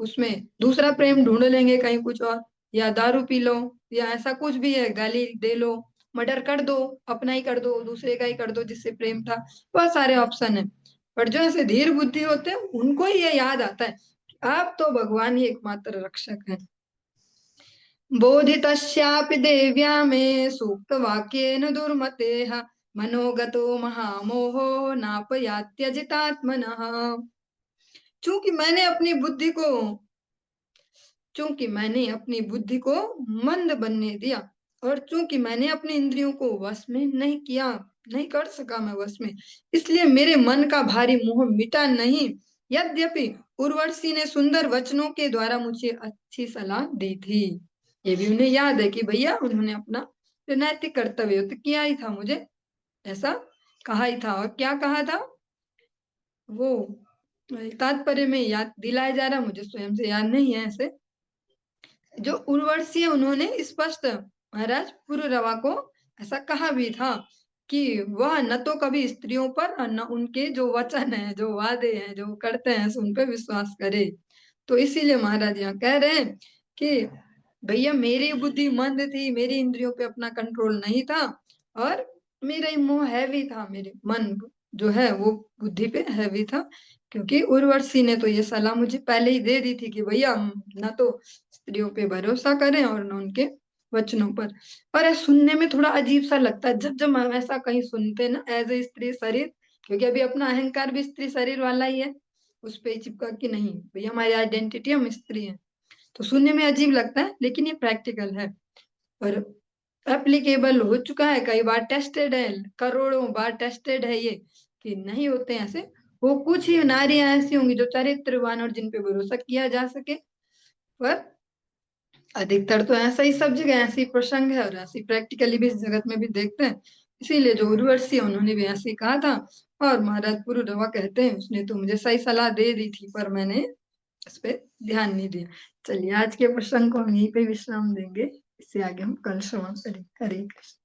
उसमें दूसरा प्रेम ढूंढ लेंगे कहीं कुछ और, या दारू पी लो, या ऐसा कुछ भी है, गाली दे लो, मर्डर कर दो, अपना ही कर दो, दूसरे का ही कर दो जिससे प्रेम था, बहुत सारे ऑप्शन है। पर जो ऐसे धीर बुद्धि होते हैं उनको ही ये याद आता है कि आप तो भगवान ही एकमात्र रक्षक है। बोधितस्यापि देव्या मे सूक्तवाक्येन दुर्मतेः मनोगतो महामोहो नापयात्यजितात्मनः। चूंकि मैंने अपनी बुद्धि को चूंकि मैंने अपनी बुद्धि को मंद बनने दिया, और चूंकि मैंने अपनी इंद्रियों को वश में नहीं किया, नहीं कर सका मैं वश में, इसलिए मेरे मन का भारी मोह मिटा नहीं। यद्यपि उर्वशी ने सुंदर वचनों के द्वारा मुझे अच्छी सलाह दी थी, ये भी उन्हें याद है कि भैया उन्होंने अपना जो नैतिक कर्तव्य तो किया ही था, मुझे ऐसा कहा ही था। और क्या कहा था वो तात्पर्य में याद दिलाया जा रहा, मुझे स्वयं से याद नहीं है ऐसे। जो उर्वशी है उन्होंने स्पष्ट महाराज पुररवा को ऐसा कहा भी था कि वह न तो कभी स्त्रियों पर और न उनके जो वचन है, जो वादे हैं, जो करते हैं उन पर विश्वास करे। तो इसीलिए महाराज यहाँ कह रहे हैं कि भैया मेरी बुद्धि मंद थी, मेरी इंद्रियों पे अपना कंट्रोल नहीं था, और मेरा मोह हैवी था, मेरे मन जो है वो बुद्धि पे हैवी था, क्योंकि उर्वशी ने तो ये सलाह मुझे पहले ही दे दी थी कि भैया ना तो स्त्रियों पे भरोसा करें और न उनके वचनों पर। और ये सुनने में थोड़ा अजीब सा लगता है जब जब हम ऐसा कहीं सुनते हैं ना, एज ए स्त्री शरीर, क्योंकि अभी अपना अहंकार भी स्त्री शरीर वाला ही है, उस पे चिपका कि नहीं भैया हमारी आइडेंटिटी हम स्त्री है, तो सुनने में अजीब लगता है, लेकिन ये प्रैक्टिकल है और एप्लीकेबल हो चुका है, कई बार टेस्टेड है, करोड़ों बार टेस्टेड है ये, कि नहीं होते हैं ऐसे। वो कुछ ही नारियां ऐसी होंगी जो चरित्रवान और जिन पे भरोसा किया जा सके, पर अधिकतर तो ऐसा ही, सब जगह ऐसी प्रसंग है और ऐसी प्रैक्टिकली भी इस जगत में भी देखते हैं। इसीलिए जो उर्वशी है उन्होंने भी ऐसे ही कहा था, और महाराज पुरुरवा कहते हैं उसने तो मुझे सही सलाह दे दी थी पर मैंने इस पे ध्यान नहीं दिया। चलिए आज के प्रसंग को हम यहीं पे विश्राम देंगे, इससे आगे हम कल श्रवण करेंगे। हरे कृष्ण।